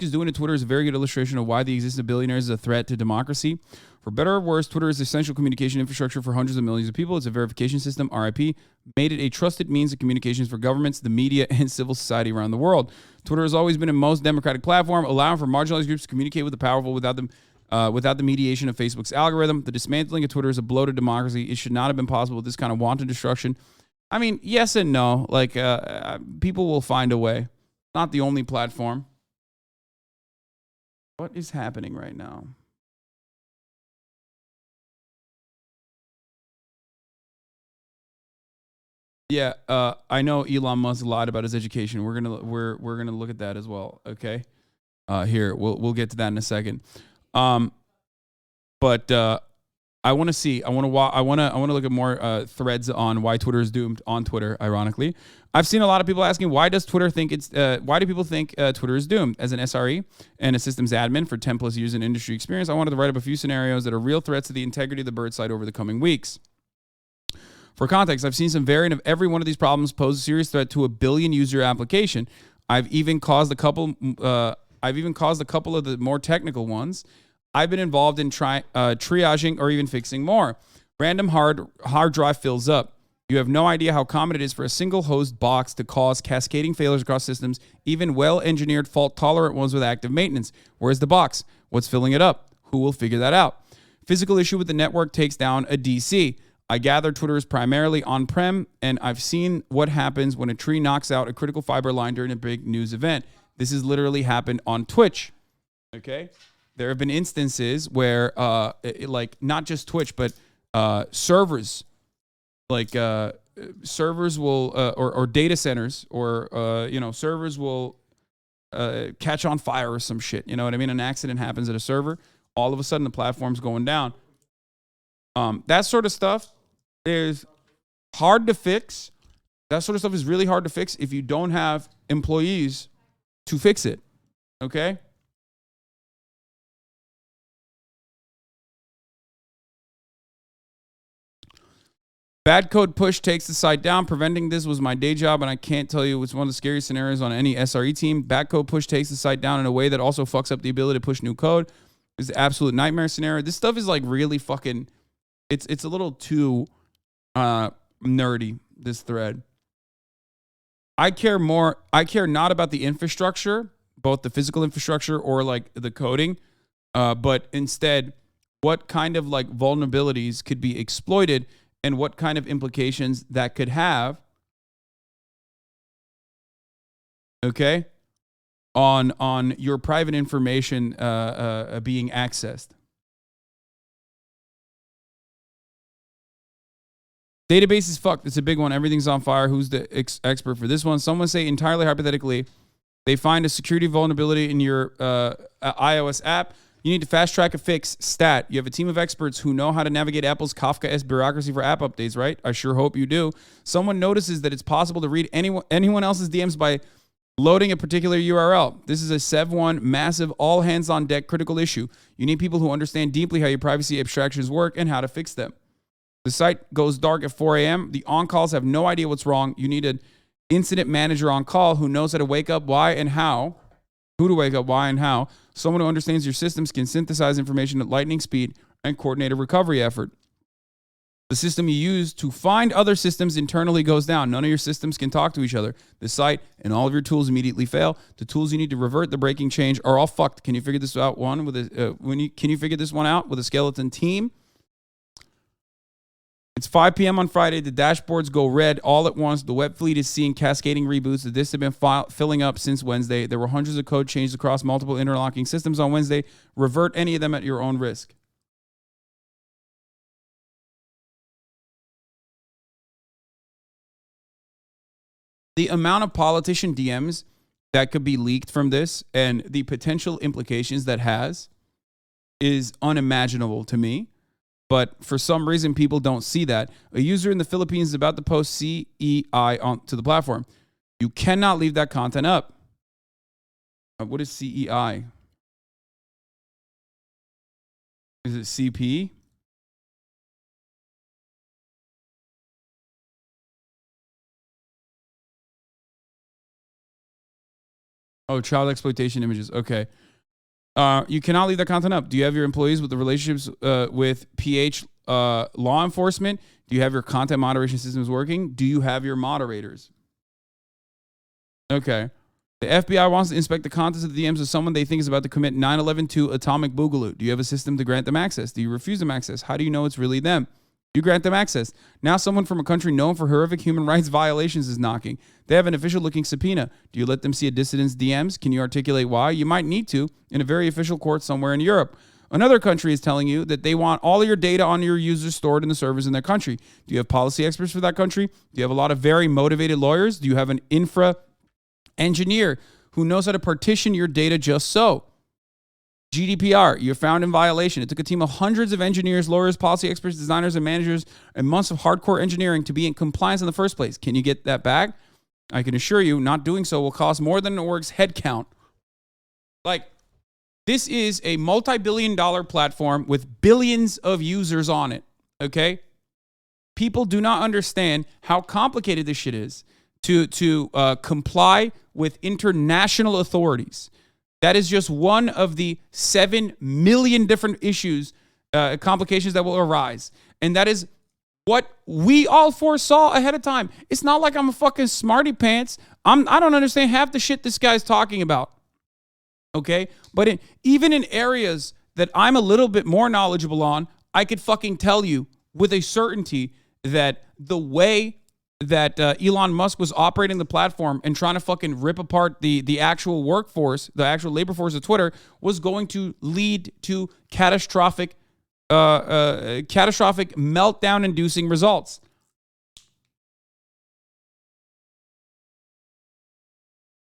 Musk is doing to Twitter is a very good illustration of why the existence of billionaires is a threat to democracy. For better or worse, Twitter is essential communication infrastructure for hundreds of millions of people. It's a verification system, RIP, made it a trusted means of communications for governments, the media, and civil society around the world. Twitter has always been a most democratic platform, allowing for marginalized groups to communicate with the powerful without the mediation of Facebook's algorithm. The dismantling of Twitter is a blow to democracy. It should not have been possible with this kind of wanton destruction. I mean, yes and no. Like, people will find a way. Not the only platform. What is happening right now? Yeah, I know Elon Musk lied about his education. We're gonna look at that as well. Okay, here we'll get to that in a second. But I want to see. I want to look at more threads on why Twitter is doomed on Twitter. Ironically, I've seen a lot of people asking why does Twitter think it's why do people think Twitter is doomed? As an SRE and a systems admin for 10 plus years in industry experience, I wanted to write up a few scenarios that are real threats to the integrity of the bird site over the coming weeks. For context, I've seen some variant of every one of these problems pose a serious threat to a billion user application. I've even caused a couple of the more technical ones. I've been involved in triaging or even fixing more. Random hard drive fills up. You have no idea how common it is for a single host box to cause cascading failures across systems, even well-engineered fault-tolerant ones with active maintenance. Where's the box? What's filling it up? Who will figure that out? Physical issue with the network takes down a DC. I gather Twitter is primarily on-prem, and I've seen what happens when a tree knocks out a critical fiber line during a big news event. This has literally happened on Twitch. Okay? There have been instances where, like, not just Twitch, but servers, like servers will, or data centers, or, servers will catch on fire or some shit. You know what I mean? An accident happens at a server. All of a sudden, the platform's going down. That sort of stuff is hard to fix. That sort of stuff is really hard to fix if you don't have employees to fix it. Okay? Bad code push takes the site down. Preventing this was my day job, and I can't tell you it's one of the scariest scenarios on any SRE team. Bad code push takes the site down in a way that also fucks up the ability to push new code. It's the absolute nightmare scenario. This stuff is like really fucking... It's a little too nerdy, this thread. I care not about the infrastructure, both the physical infrastructure or like the coding, but instead what kind of like vulnerabilities could be exploited and what kind of implications that could have, okay, on your private information being accessed. Database is fucked. It's a big one. Everything's on fire. Who's the expert for this one? Someone say entirely hypothetically, they find a security vulnerability in your iOS app. You need to fast track a fix. Stat. You have a team of experts who know how to navigate Apple's Kafka-esque bureaucracy for app updates, right? I sure hope you do. Someone notices that it's possible to read anyone else's DMs by loading a particular URL. This is a Sev1 massive all hands on deck critical issue. You need people who understand deeply how your privacy abstractions work and how to fix them. The site goes dark at 4 a.m. The on-calls have no idea what's wrong. You need an incident manager on call who knows how to wake up, why, and how. Who to wake up, why, and how. Someone who understands your systems can synthesize information at lightning speed and coordinate a recovery effort. The system you use to find other systems internally goes down. None of your systems can talk to each other. The site and all of your tools immediately fail. The tools you need to revert the breaking change are all fucked. Can you figure this out? Can you figure this one out with a skeleton team? It's 5 p.m. on Friday. The dashboards go red all at once. The web fleet is seeing cascading reboots. The disks have been filling up since Wednesday. There were hundreds of code changes across multiple interlocking systems on Wednesday. Revert any of them at your own risk. The amount of politician DMs that could be leaked from this and the potential implications that has is unimaginable to me. But for some reason, people don't see that. A user in the Philippines is about to post CEI onto the platform. You cannot leave that content up. What is CEI? Is it CP? Oh, child exploitation images. Okay. You cannot leave that content up. Do you have your employees with the relationships with PH law enforcement? Do you have your content moderation systems working? Do you have your moderators? Okay. The FBI wants to inspect the contents of the DMs of someone they think is about to commit 9/11-2 atomic boogaloo. Do you have a system to grant them access? Do you refuse them access? How do you know it's really them? You grant them access. Now someone from a country known for horrific human rights violations is knocking. They have an official-looking subpoena. Do you let them see a dissident's DMs? Can you articulate why? You might need to in a very official court somewhere in Europe. Another country is telling you that they want all of your data on your users stored in the servers in their country. Do you have policy experts for that country? Do you have a lot of very motivated lawyers? Do you have an infra engineer who knows how to partition your data just so? GDPR, you're found in violation. It took a team of hundreds of engineers, lawyers, policy experts, designers, and managers, and months of hardcore engineering to be in compliance in the first place. Can you get that back? I can assure you, not doing so will cost more than an org's headcount. Like, this is a multi-billion-dollar platform with billions of users on it, okay? People do not understand how complicated this shit is to comply with international authorities. That is just one of the 7 million different issues, complications that will arise. And that is what we all foresaw ahead of time. It's not like I'm a fucking smarty pants. I don't understand half the shit this guy's talking about. Okay? But even in areas that I'm a little bit more knowledgeable on, I could fucking tell you with a certainty that the way that Elon Musk was operating the platform and trying to fucking rip apart the actual workforce, the actual labor force of Twitter, was going to lead to catastrophic meltdown-inducing results.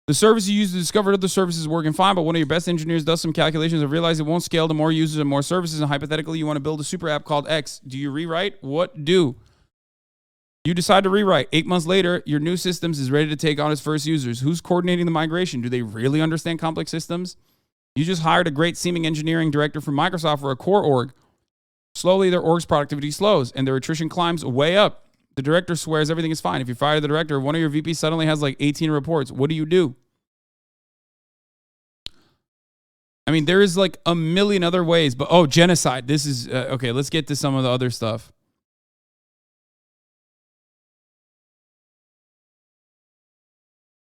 The service you use to discover other services is working fine, but one of your best engineers does some calculations and realizes it won't scale to more users and more services, and hypothetically you want to build a super app called X. Do you rewrite? What do? You decide to rewrite. 8 months later, your new systems is ready to take on its first users. Who's coordinating the migration? Do they really understand complex systems? You just hired a great seeming engineering director from Microsoft for a core org. Slowly, their org's productivity slows, and their attrition climbs way up. The director swears everything is fine. If you fire the director, one of your VPs suddenly has like 18 reports. What do you do? I mean, there is like a million other ways, but genocide. This is, okay, let's get to some of the other stuff.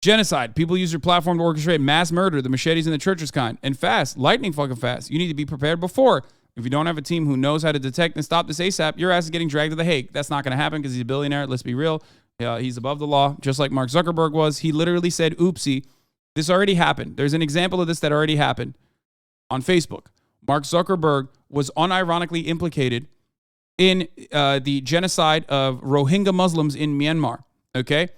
Genocide. People use your platform to orchestrate mass murder, the machetes and the churches kind, and fast, lightning fucking fast. You need to be prepared before. If you don't have a team who knows how to detect and stop this ASAP, your ass is getting dragged to The Hague. That's not going to happen because he's a billionaire. Let's be real. He's above the law, just like Mark Zuckerberg was. He literally said, oopsie, this already happened. There's an example of this that already happened on Facebook. Mark Zuckerberg was unironically implicated in the genocide of Rohingya Muslims in Myanmar, okay?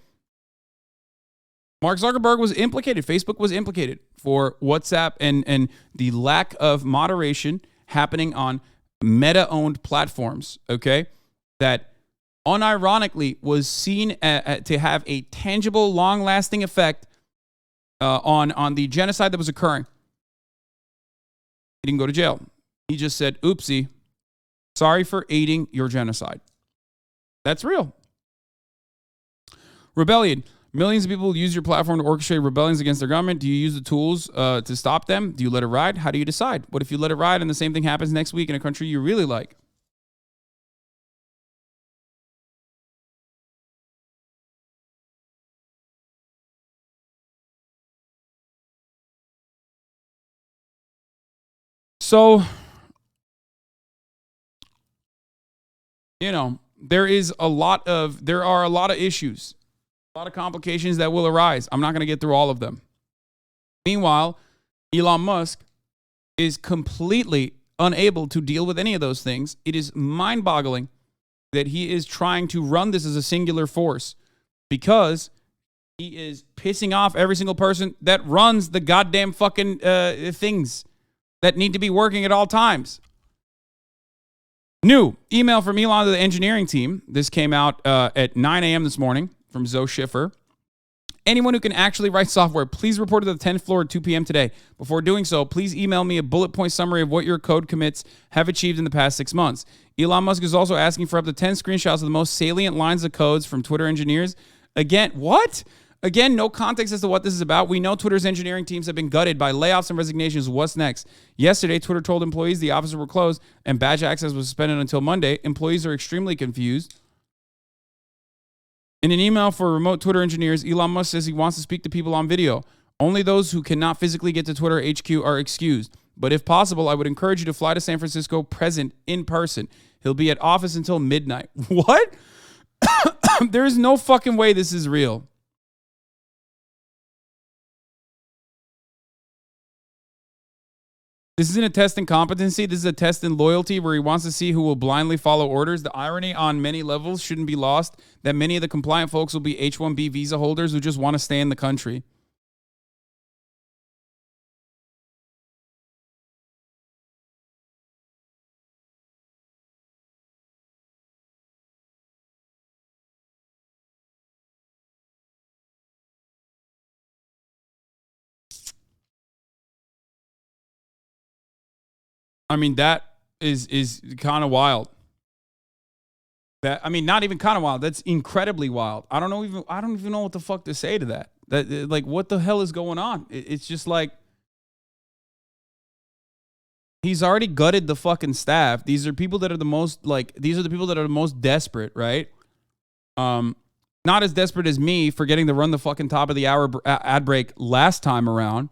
Mark Zuckerberg was implicated. Facebook was implicated for WhatsApp and the lack of moderation happening on Meta-owned platforms, okay, that unironically was seen to have a tangible, long-lasting effect on the genocide that was occurring. He didn't go to jail. He just said, oopsie, sorry for aiding your genocide. That's real. Rebellion. Millions of people use your platform to orchestrate rebellions against their government. Do you use the tools to stop them? Do you let it ride? How do you decide? What if you let it ride and the same thing happens next week in a country you really like? So, there are a lot of issues. A lot of complications that will arise. I'm not going to get through all of them. Meanwhile, Elon Musk is completely unable to deal with any of those things. It is mind-boggling that he is trying to run this as a singular force because he is pissing off every single person that runs the goddamn fucking things that need to be working at all times. New email from Elon to the engineering team. This came out at 9 a.m. this morning. From Zoe Schiffer. Anyone who can actually write software, please report to the 10th floor at 2 p.m. today. Before doing so, please email me a bullet point summary of what your code commits have achieved in the past 6 months. Elon Musk is also asking for up to 10 screenshots of the most salient lines of codes from Twitter engineers. Again, what? Again, no context as to what this is about. We know Twitter's engineering teams have been gutted by layoffs and resignations. What's next? Yesterday, Twitter told employees the offices were closed and badge access was suspended until Monday. Employees are extremely confused. In an email for remote Twitter engineers, Elon Musk says he wants to speak to people on video. Only those who cannot physically get to Twitter HQ are excused. But if possible, I would encourage you to fly to San Francisco present in person. He'll be at office until midnight. What? There is no fucking way this is real. This isn't a test in competency. This is a test in loyalty where he wants to see who will blindly follow orders. The irony on many levels shouldn't be lost that many of the compliant folks will be H-1B visa holders who just want to stay in the country. I mean, that is kind of wild. That, I mean, not even kind of wild. That's incredibly wild. I don't even know what the fuck to say to that. Like, what the hell is going on? It's just like he's already gutted the fucking staff. These are people that are the most desperate, right? Not as desperate as me for getting to run the fucking top of the hour ad break last time around,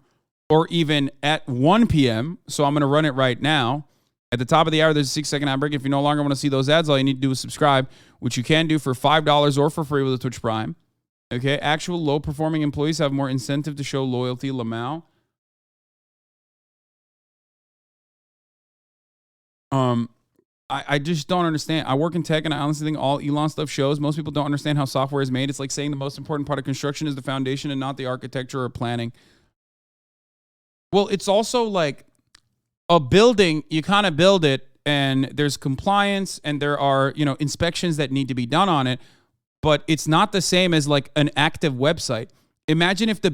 or even at 1 p.m. So I'm going to run it right now. At the top of the hour, there's a 6-second ad break. If you no longer want to see those ads, all you need to do is subscribe, which you can do for $5 or for free with a Twitch Prime. Okay, actual low-performing employees have more incentive to show loyalty. Lamau. I just don't understand. I work in tech, and I honestly think all Elon stuff shows most people don't understand how software is made. It's like saying the most important part of construction is the foundation and not the architecture or planning. Well, it's also like a building, you kind of build it and there's compliance and there are, inspections that need to be done on it, but it's not the same as like an active website. Imagine if you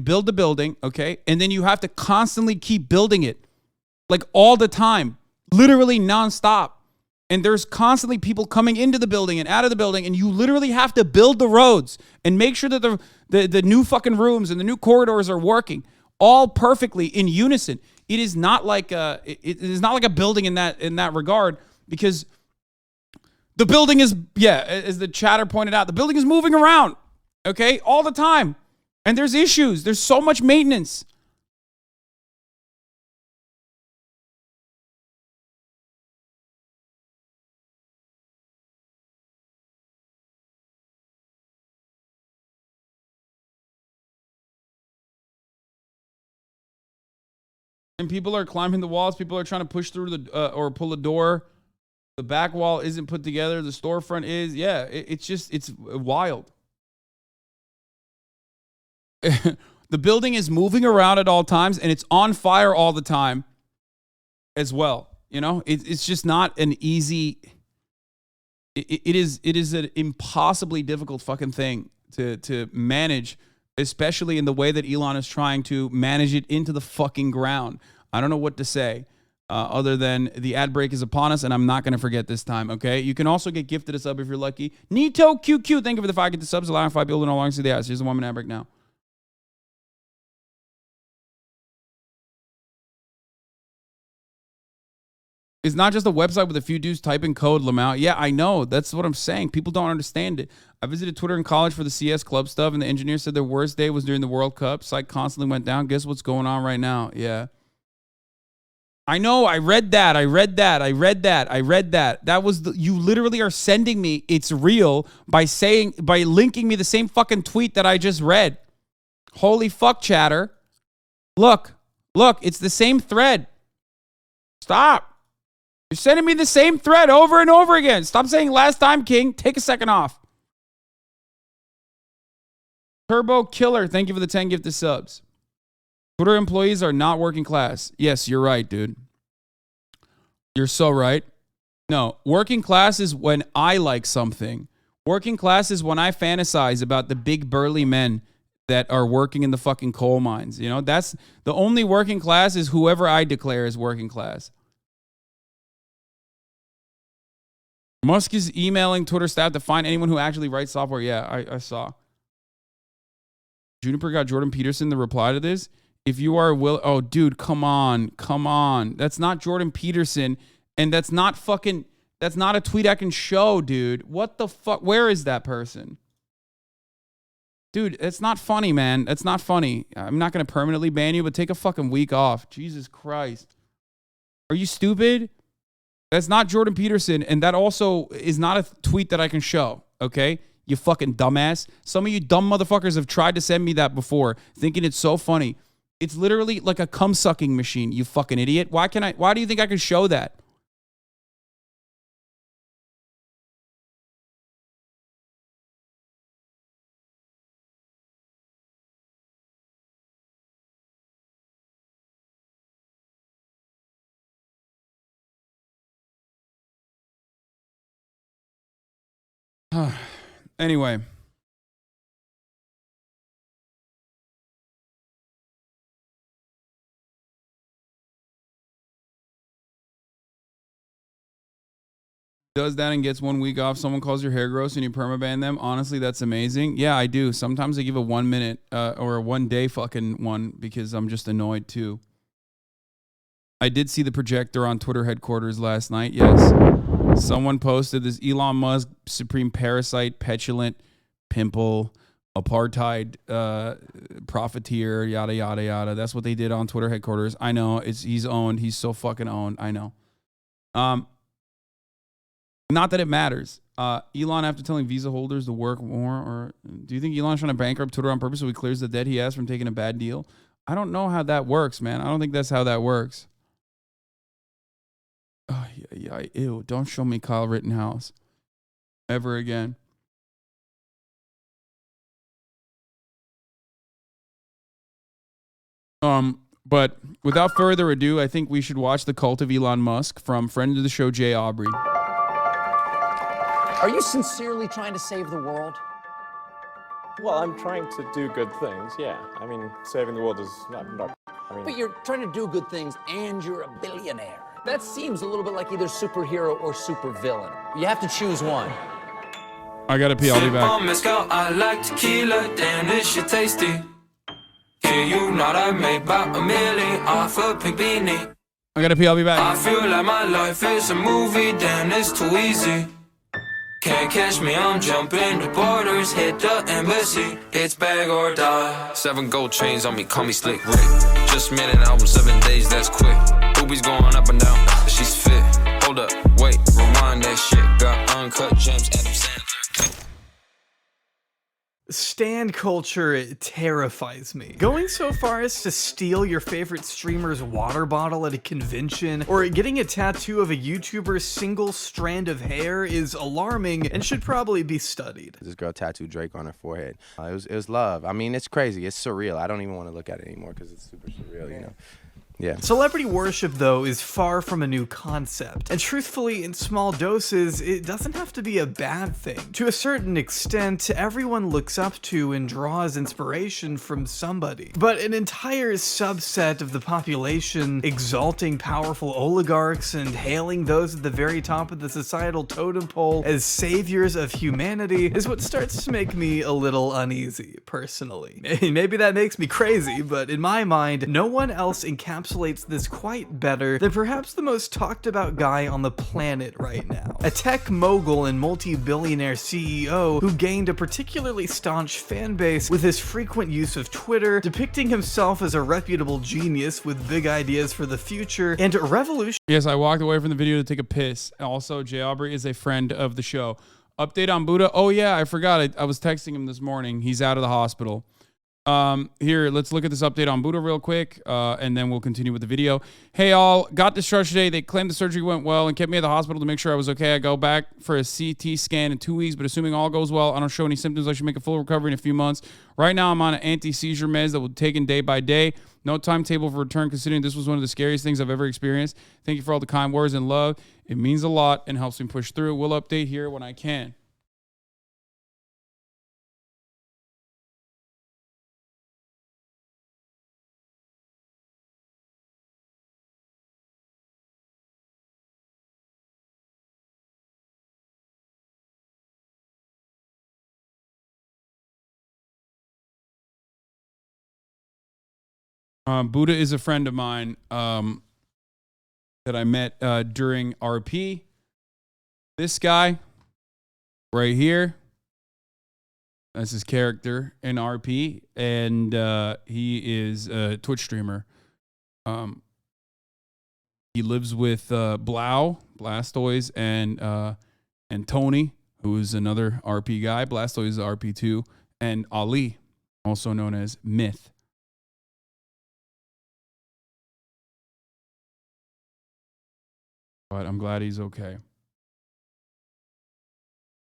build the building, okay, and then you have to constantly keep building it, like all the time, literally nonstop. And there's constantly people coming into the building and out of the building, and you literally have to build the roads and make sure that the new fucking rooms and the new corridors are working all perfectly in unison. It is not like a building in that regard, because the building is, as the chatter pointed out, the building is moving around, okay, all the time. And there's issues. There's so much maintenance. And people are climbing the walls. People are trying to push through or pull a door. The back wall isn't put together. The storefront is. Yeah, it's wild. The building is moving around at all times, and it's on fire all the time as well. It's just not an easy. It is an impossibly difficult fucking thing to manage, especially in the way that Elon is trying to manage it into the fucking ground. I don't know what to say other than the ad break is upon us, and I'm not going to forget this time, okay? You can also get gifted a sub if you're lucky. Nito QQ, thank you for the 5 get the subs, allowing 5 people to no longer see the ads. Here's the 1 minute ad break now. It's not just a website with a few dudes typing code, Lamau. Yeah, I know. That's what I'm saying. People don't understand it. I visited Twitter in college for the CS club stuff, and the engineer said their worst day was during the World Cup. Site constantly went down. Guess what's going on right now? Yeah. I know. I read that. That was you literally are sending me it's real by linking me the same fucking tweet that I just read. Holy fuck, chatter. Look, it's the same thread. Stop. You're sending me the same thread over and over again. Stop saying last time, King. Take a second off. Turbo Killer, thank you for the 10 gifted subs. Twitter employees are not working class. Yes, you're right, dude. You're so right. No, working class is when I like something. Working class is when I fantasize about the big burly men that are working in the fucking coal mines. That's the only working class is whoever I declare is working class. Musk is emailing Twitter staff to find anyone who actually writes software. Yeah, I saw. Juniper got Jordan Peterson the reply to this. If you are oh dude, come on. That's not Jordan Peterson, and that's not a tweet I can show, dude. What the fuck? Where is that person? Dude, it's not funny, man. That's not funny. I'm not gonna permanently ban you, but take a fucking week off. Jesus Christ. Are you stupid? That's not Jordan Peterson, and that also is not a tweet that I can show, okay? You fucking dumbass. Some of you dumb motherfuckers have tried to send me that before, thinking it's so funny. It's literally like a cum-sucking machine, you fucking idiot. Why do you think I can show that? Anyway. Does that and gets 1 week off. Someone calls your hair gross and you permaban them. Honestly, that's amazing. Yeah, I do. Sometimes I give a 1 minute or a 1 day fucking one because I'm just annoyed too. I did see the projector on Twitter headquarters last night. Yes. Someone posted this Elon Musk, supreme parasite, petulant, pimple, apartheid, profiteer, yada, yada, yada. That's what they did on Twitter headquarters. I know. He's owned. He's so fucking owned. I know. Not that it matters. Elon, after telling Visa holders to work more, or do you think Elon's trying to bankrupt Twitter on purpose so he clears the debt he has from taking a bad deal? I don't know how that works, man. I don't think that's how that works. Oh, yeah, ew. Don't show me Kyle Rittenhouse ever again. But without further ado, I think we should watch The Cult of Elon Musk from friend of the show, J Aubrey. Are you sincerely trying to save the world? Well, I'm trying to do good things, yeah. I mean, saving the world is not I mean... But you're trying to do good things and you're a billionaire. That seems a little bit like either superhero or supervillain. You have to choose one. I gotta pee, I'll be back. I like tequila, damn this shit tasty. Yeah, you know I made about $1 million off a pink beanie. I gotta pee, I'll be back. I feel like my life is a movie, damn it's too easy. Can't catch me, I'm jumping the borders, hit the embassy. It's bag or die. 7 gold chains on me, call me Slick Rick. Just made an album, 7 days, that's quick. Boobies going up and down, she's fit. Hold up, wait, rewind that shit. Got uncut gems, Adam Sandler. Stan culture terrifies me. Going so far as to steal your favorite streamer's water bottle at a convention, or getting a tattoo of a YouTuber's single strand of hair is alarming and should probably be studied. This girl tattooed Drake on her forehead. It was love. I mean, it's crazy. It's surreal. I don't even want to look at it anymore because it's super surreal, you know? Yeah. Celebrity worship, though, is far from a new concept. And truthfully, in small doses, it doesn't have to be a bad thing. To a certain extent, everyone looks up to and draws inspiration from somebody. But an entire subset of the population exalting powerful oligarchs and hailing those at the very top of the societal totem pole as saviors of humanity is what starts to make me a little uneasy, personally. Maybe that makes me crazy, but in my mind, no one else encapsulates this quite better than perhaps the most talked about guy on the planet right now. A tech mogul and multi-billionaire CEO who gained a particularly staunch fan base with his frequent use of Twitter, depicting himself as a reputable genius with big ideas for the future and revolution. Yes, I walked away from the video to take a piss. Also, J Aubrey is a friend of the show. Update on Buddha. Oh yeah, I forgot. I was texting him this morning. He's out of the hospital. Here, let's look at this update on Buddha real quick, and then we'll continue with the video. Hey all, got discharged today. They claimed the surgery went well and kept me at the hospital to make sure I was okay. I go back for a CT scan in 2 weeks, but assuming all goes well, I don't show any symptoms, I should make a full recovery in a few months. Right now, I'm on an anti-seizure meds that will be taken day by day. No timetable for return, considering this was one of the scariest things I've ever experienced. Thank you for all the kind words and love. It means a lot and helps me push through. We'll update here when I can. Buddha is a friend of mine that I met during RP. This guy right here, that's his character in RP, and he is a Twitch streamer. He lives with Blastoise, and Tony, who is another RP guy. Blastoise is RP2, and Ali, also known as Myth. But I'm glad he's okay.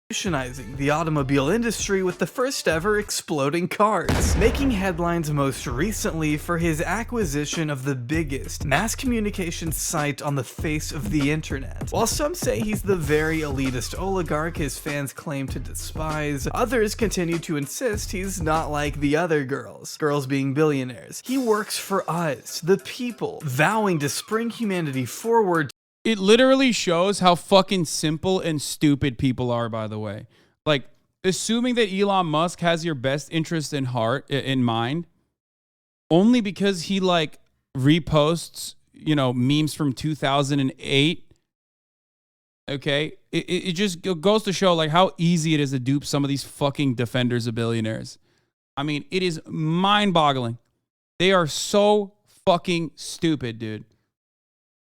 Revolutionizing the automobile industry with the first ever exploding cars, making headlines most recently for his acquisition of the biggest mass communication site on the face of the internet. While some say he's the very elitist oligarch his fans claim to despise, others continue to insist he's not like the other girls being billionaires. He works for us, the people, vowing to spring humanity forward. It literally shows how fucking simple and stupid people are, by the way. Like, assuming that Elon Musk has your best interest in mind, only because he, like, reposts, you know, memes from 2008. Okay? It just goes to show, like, how easy it is to dupe some of these fucking defenders of billionaires. I mean, it is mind-boggling. They are so fucking stupid, dude.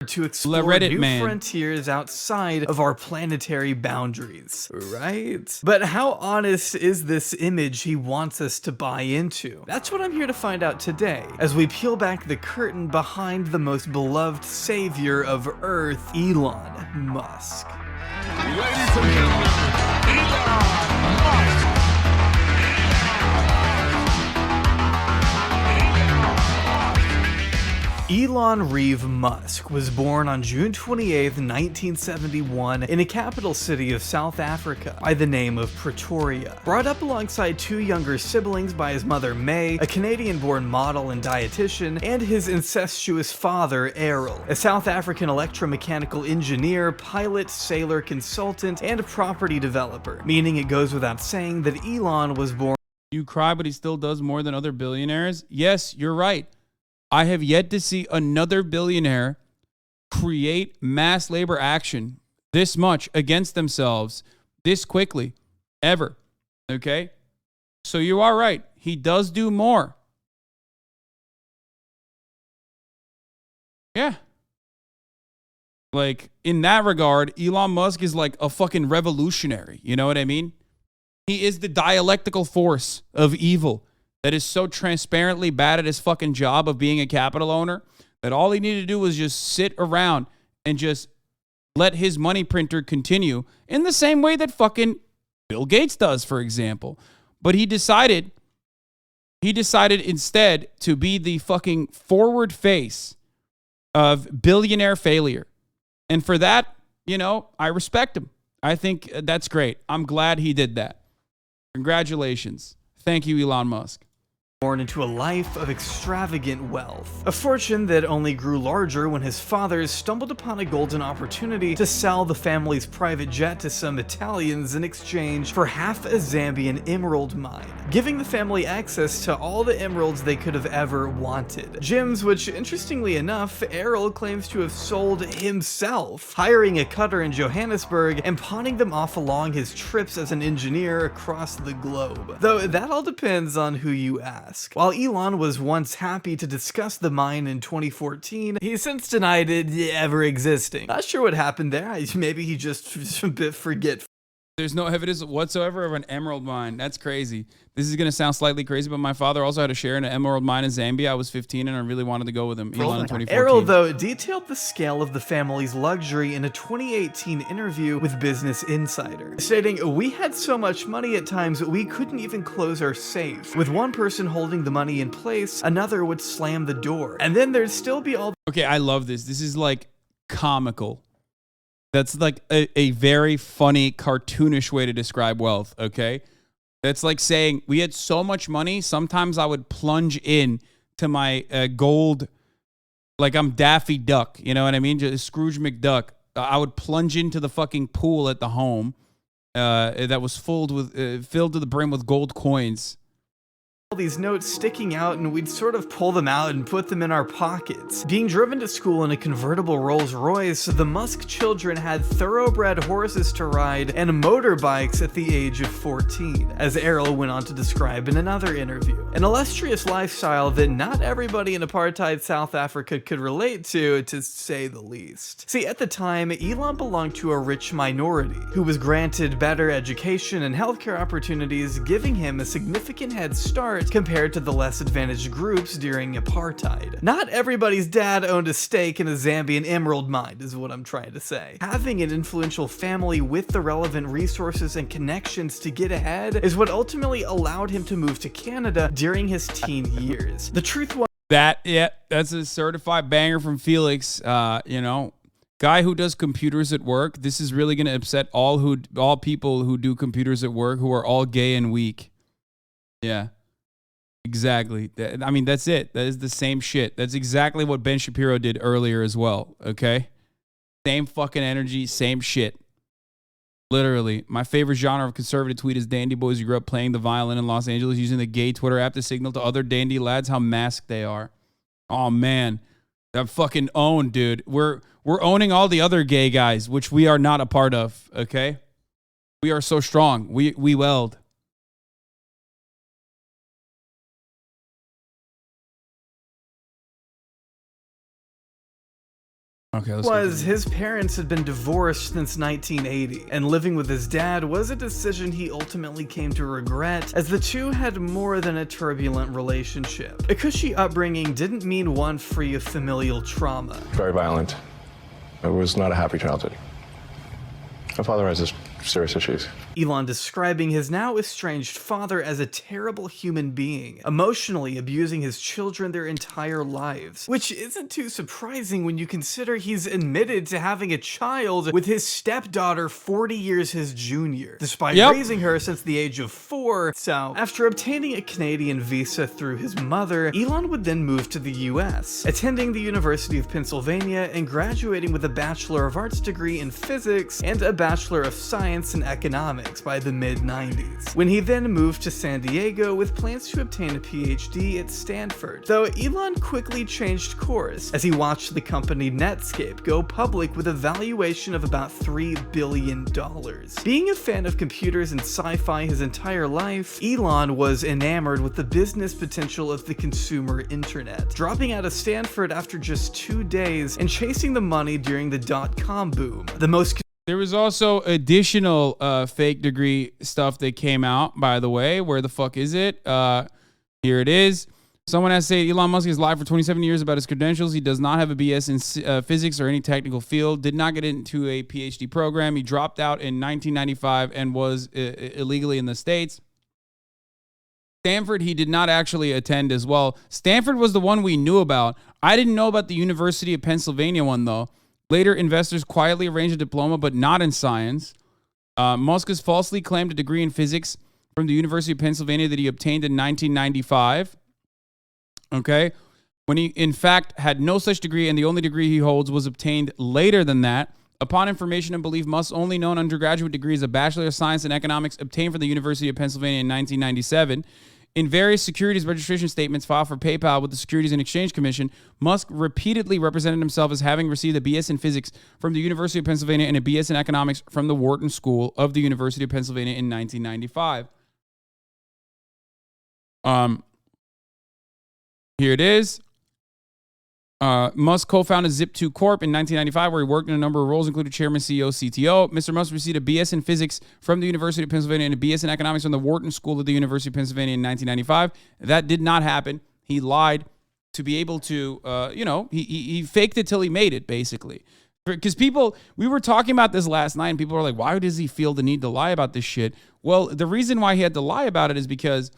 To explore new frontiers outside of our planetary boundaries, right? But how honest is this image he wants us to buy into? That's what I'm here to find out today, as we peel back the curtain behind the most beloved savior of Earth, Elon Musk. Ladies and gentlemen, Elon Musk! Elon Reeve Musk was born on June 28, 1971 in a capital city of South Africa by the name of Pretoria. Brought up alongside two younger siblings by his mother May, a Canadian-born model and dietitian, and his incestuous father Errol, a South African electromechanical engineer, pilot, sailor, consultant, and property developer, meaning it goes without saying that Elon was born. You cry, but he still does more than other billionaires? Yes, you're right. I have yet to see another billionaire create mass labor action this much against themselves this quickly, ever. Okay? So you are right. He does do more. Yeah. Like, in that regard, Elon Musk is like a fucking revolutionary. You know what I mean? He is the dialectical force of evil that is so transparently bad at his fucking job of being a capital owner that all he needed to do was just sit around and just let his money printer continue in the same way that fucking Bill Gates does, for example. But he decided instead to be the fucking forward face of billionaire failure. And for that, you know, I respect him. I think that's great. I'm glad he did that. Congratulations. Thank you, Elon Musk. Born into a life of extravagant wealth, a fortune that only grew larger when his fathers stumbled upon a golden opportunity to sell the family's private jet to some Italians in exchange for half a Zambian emerald mine, giving the family access to all the emeralds they could have ever wanted. Gems which, interestingly enough, Errol claims to have sold himself, hiring a cutter in Johannesburg and pawning them off along his trips as an engineer across the globe. Though that all depends on who you ask. While Elon was once happy to discuss the mine in 2014, he's since denied it ever existing. Not sure what happened there. Maybe he just a bit forgetful. There's no evidence whatsoever of an emerald mine. That's crazy. This is going to sound slightly crazy, but my father also had a share in an emerald mine in Zambia. I was 15 and I really wanted to go with him. Elon in 2014. Errol, though, detailed the scale of the family's luxury in a 2018 interview with Business Insider, stating, "We had so much money at times we couldn't even close our safe. With one person holding the money in place, another would slam the door. And then there'd still be all..." Okay, I love this. This is like comical. That's like a very funny, cartoonish way to describe wealth, okay? That's like saying, we had so much money, sometimes I would plunge in to my gold, like I'm Daffy Duck, you know what I mean? Just Scrooge McDuck. I would plunge into the fucking pool at the home that was filled to the brim with gold coins. all these notes sticking out, and we'd sort of pull them out and put them in our pockets. Being driven to school in a convertible Rolls Royce, the Musk children had thoroughbred horses to ride and motorbikes at the age of 14, as Errol went on to describe in another interview. An illustrious lifestyle that not everybody in apartheid South Africa could relate to say the least. See, at the time, Elon belonged to a rich minority who was granted better education and healthcare opportunities, giving him a significant head start compared to the less advantaged groups during apartheid. Not everybody's dad owned a stake in a Zambian emerald mine, is what I'm trying to say. Having an influential family with the relevant resources and connections to get ahead is what ultimately allowed him to move to Canada during his teen years. The truth was that's a certified banger from Felix. Guy who does computers at work. This is really gonna upset all people who do computers at work who are all gay and weak. Yeah. Exactly. I mean, that's it. That is the same shit. That's exactly what Ben Shapiro did earlier as well. Okay? Same fucking energy, same shit. Literally. My favorite genre of conservative tweet is dandy boys who grew up playing the violin in Los Angeles using the gay Twitter app to signal to other dandy lads how masked they are. Oh, man. That fucking owned, dude. We're owning all the other gay guys, which we are not a part of. Okay? We are so strong. We weld. Okay, his parents had been divorced since 1980, and living with his dad was a decision he ultimately came to regret, as the two had more than a turbulent relationship. A cushy upbringing didn't mean one free of familial trauma. Very violent. It was not a happy childhood. My father has serious issues. Elon describing his now estranged father as a terrible human being, emotionally abusing his children their entire lives, which isn't too surprising when you consider he's admitted to having a child with his stepdaughter 40 years his junior, despite raising her since the age of 4. So, after obtaining a Canadian visa through his mother, Elon would then move to the US, attending the University of Pennsylvania and graduating with a Bachelor of Arts degree in physics and a Bachelor of Science in economics by the mid-90s, when he then moved to San Diego with plans to obtain a PhD at Stanford, though Elon quickly changed course as he watched the company Netscape go public with a valuation of about $3 billion. Being a fan of computers and sci-fi his entire life, Elon was enamored with the business potential of the consumer internet, dropping out of Stanford after just 2 days and chasing the money during the dot-com boom. There was also additional fake degree stuff that came out, by the way. Where the fuck is it? Here it is. Someone has said Elon Musk has lied for 27 years about his credentials. He does not have a BS in physics or any technical field, did not get into a PhD program. He dropped out in 1995 and was illegally in the States. Stanford, he did not actually attend as well. Stanford was the one we knew about. I didn't know about the University of Pennsylvania one, though. Later, investors quietly arranged a diploma, but not in science. Musk has falsely claimed a degree in physics from the University of Pennsylvania that he obtained in 1995. Okay? When he, in fact, had no such degree, and the only degree he holds was obtained later than that. Upon information and belief, Musk's only known undergraduate degree is a Bachelor of Science in Economics obtained from the University of Pennsylvania in 1997. In various securities registration statements filed for PayPal with the Securities and Exchange Commission, Musk repeatedly represented himself as having received a BS in physics from the University of Pennsylvania and a BS in economics from the Wharton School of the University of Pennsylvania in 1995. Here it is. Musk co-founded Zip2 Corp in 1995, where he worked in a number of roles, including chairman, CEO, CTO. Mr. Musk received a BS in physics from the University of Pennsylvania and a BS in economics from the Wharton School of the University of Pennsylvania in 1995. That did not happen. He lied to be able to, he faked it till he made it, basically. Because we were talking about this last night, and people were like, why does he feel the need to lie about this shit? Well, the reason why he had to lie about it is because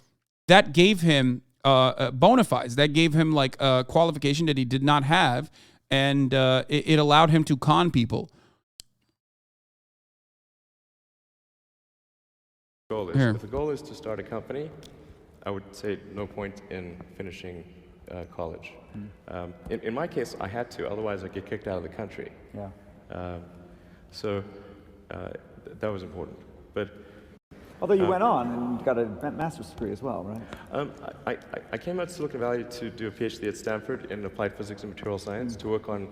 that gave him bona fides. That gave him like a qualification that he did not have, and it allowed him to con people. If the goal is to start a company, I would say no point in finishing college. In my case, I had to, otherwise I'd get kicked out of the country. Yeah. So that was important. But Although you went on and you got a master's degree as well, right? I came out to Silicon Valley to do a PhD at Stanford in applied physics and material science to work on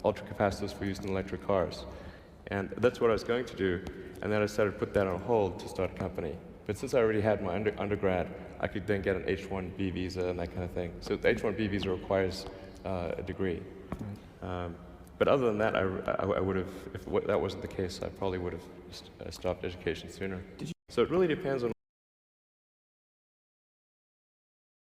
ultracapacitors for use in electric cars. And that's what I was going to do. And then I decided to put that on hold to start a company. But since I already had my undergrad, I could then get an H-1B visa and that kind of thing. So the H-1B visa requires a degree. But other than that, I would have, if that wasn't the case, I probably would have stopped education sooner. So it really depends on.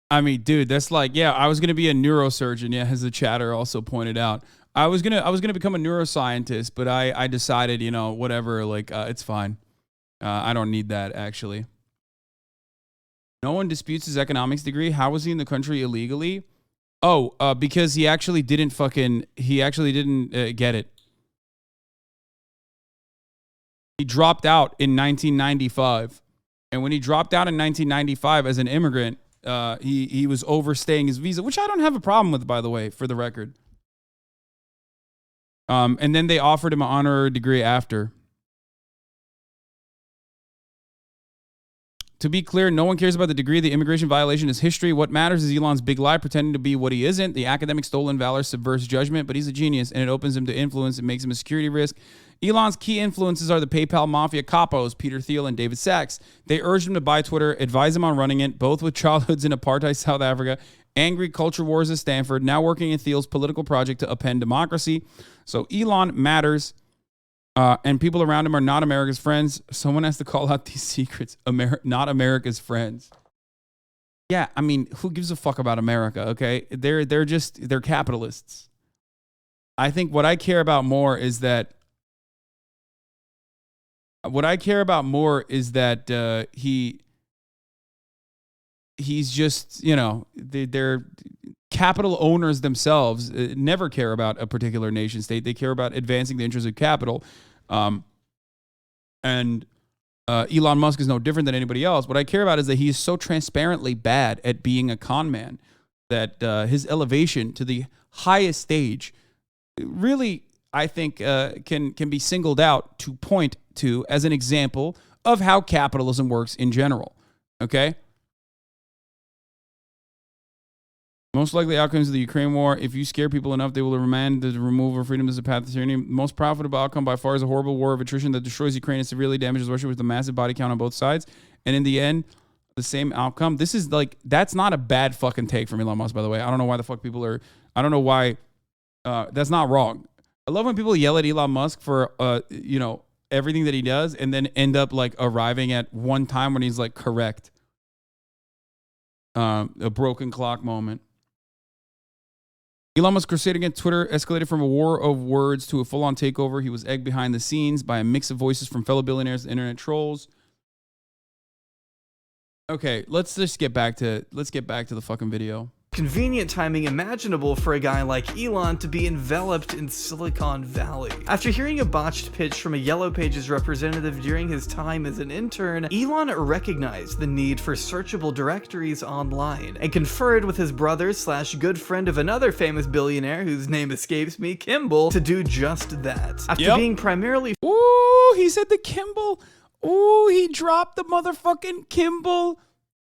I mean, dude, that's like, yeah, I was gonna be a neurosurgeon. Yeah, as the chatter also pointed out, I was gonna become a neuroscientist, but I decided, you know, whatever, like, it's fine. I don't need that actually. No one disputes his economics degree. How was he in the country illegally? Oh, because he actually didn't get it. He dropped out in 1995, and when he dropped out in 1995 as an immigrant, he was overstaying his visa, which I don't have a problem with, by the way, for the record. And then they offered him an honorary degree after. To be clear, no one cares about the degree. The immigration violation is history. What matters is Elon's big lie, pretending to be what he isn't. The academic stolen valor subverts judgment, but he's a genius, and it opens him to influence. It makes him a security risk. Elon's key influences are the PayPal mafia capos, Peter Thiel and David Sachs. They urged him to buy Twitter, advise him on running it, both with childhoods in apartheid South Africa, angry culture wars at Stanford, now working in Thiel's political project to upend democracy. So Elon matters. And people around him are not America's friends. Someone has to call out these secrets. Not America's friends. Yeah, I mean, who gives a fuck about America, okay? They're capitalists. I think what I care about more is that he's just, you know, they're capital owners themselves never care about a particular nation state. They care about advancing the interests of capital. And Elon Musk is no different than anybody else. What I care about is that he's so transparently bad at being a con man that his elevation to the highest stage really, I think, can be singled out to point to as an example of how capitalism works in general. Okay? Most likely outcomes of the Ukraine war, if you scare people enough, they will demand the removal of freedom as a path to tyranny. Most profitable outcome by far is a horrible war of attrition that destroys Ukraine and severely damages Russia with a massive body count on both sides. And in the end, the same outcome. This is like, that's not a bad fucking take from Elon Musk, by the way. I don't know why the fuck people are, I don't know why, that's not wrong. I love when people yell at Elon Musk for, you know, everything that he does and then end up like arriving at one time when he's like correct. A broken clock moment. Elon Musk's crusade against Twitter escalated from a war of words to a full-on takeover. He was egged behind the scenes by a mix of voices from fellow billionaires and internet trolls. Okay, let's get back to the fucking video. Convenient timing imaginable for a guy like Elon to be enveloped in Silicon Valley. After hearing a botched pitch from a Yellow Pages representative during his time as an intern, Elon recognized the need for searchable directories online and conferred with his brother / good friend of another famous billionaire whose name escapes me, Kimball, to do just that. After being primarily— Ooh, he said the Kimball. Ooh, he dropped the motherfucking Kimball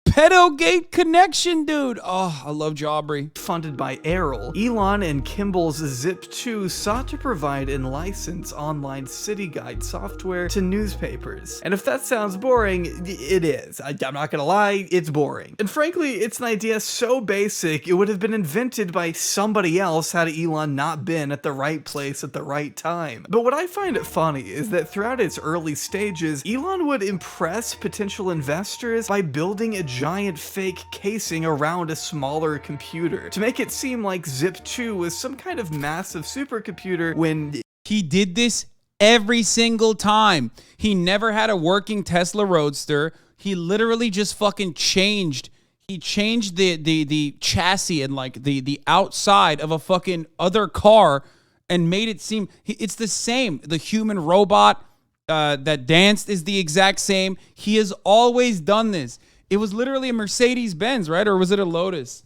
pedogate connection, dude. Oh, I love J Aubrey. Funded by Errol, Elon and Kimball's Zip2 sought to provide and license online city guide software to newspapers. And if that sounds boring, it is. I'm not gonna lie, it's boring. And frankly, it's an idea so basic, it would have been invented by somebody else had Elon not been at the right place at the right time. But what I find funny is that throughout its early stages, Elon would impress potential investors by building a giant fake casing around a smaller computer to make it seem like Zip2 was some kind of massive supercomputer when he did this every single time. He never had a working Tesla Roadster. He literally just fucking changed. He changed the chassis and like the outside of a fucking other car and made it seem it's the same. The human robot that danced is the exact same. He has always done this. It was literally a Mercedes-Benz, right? Or was it a Lotus?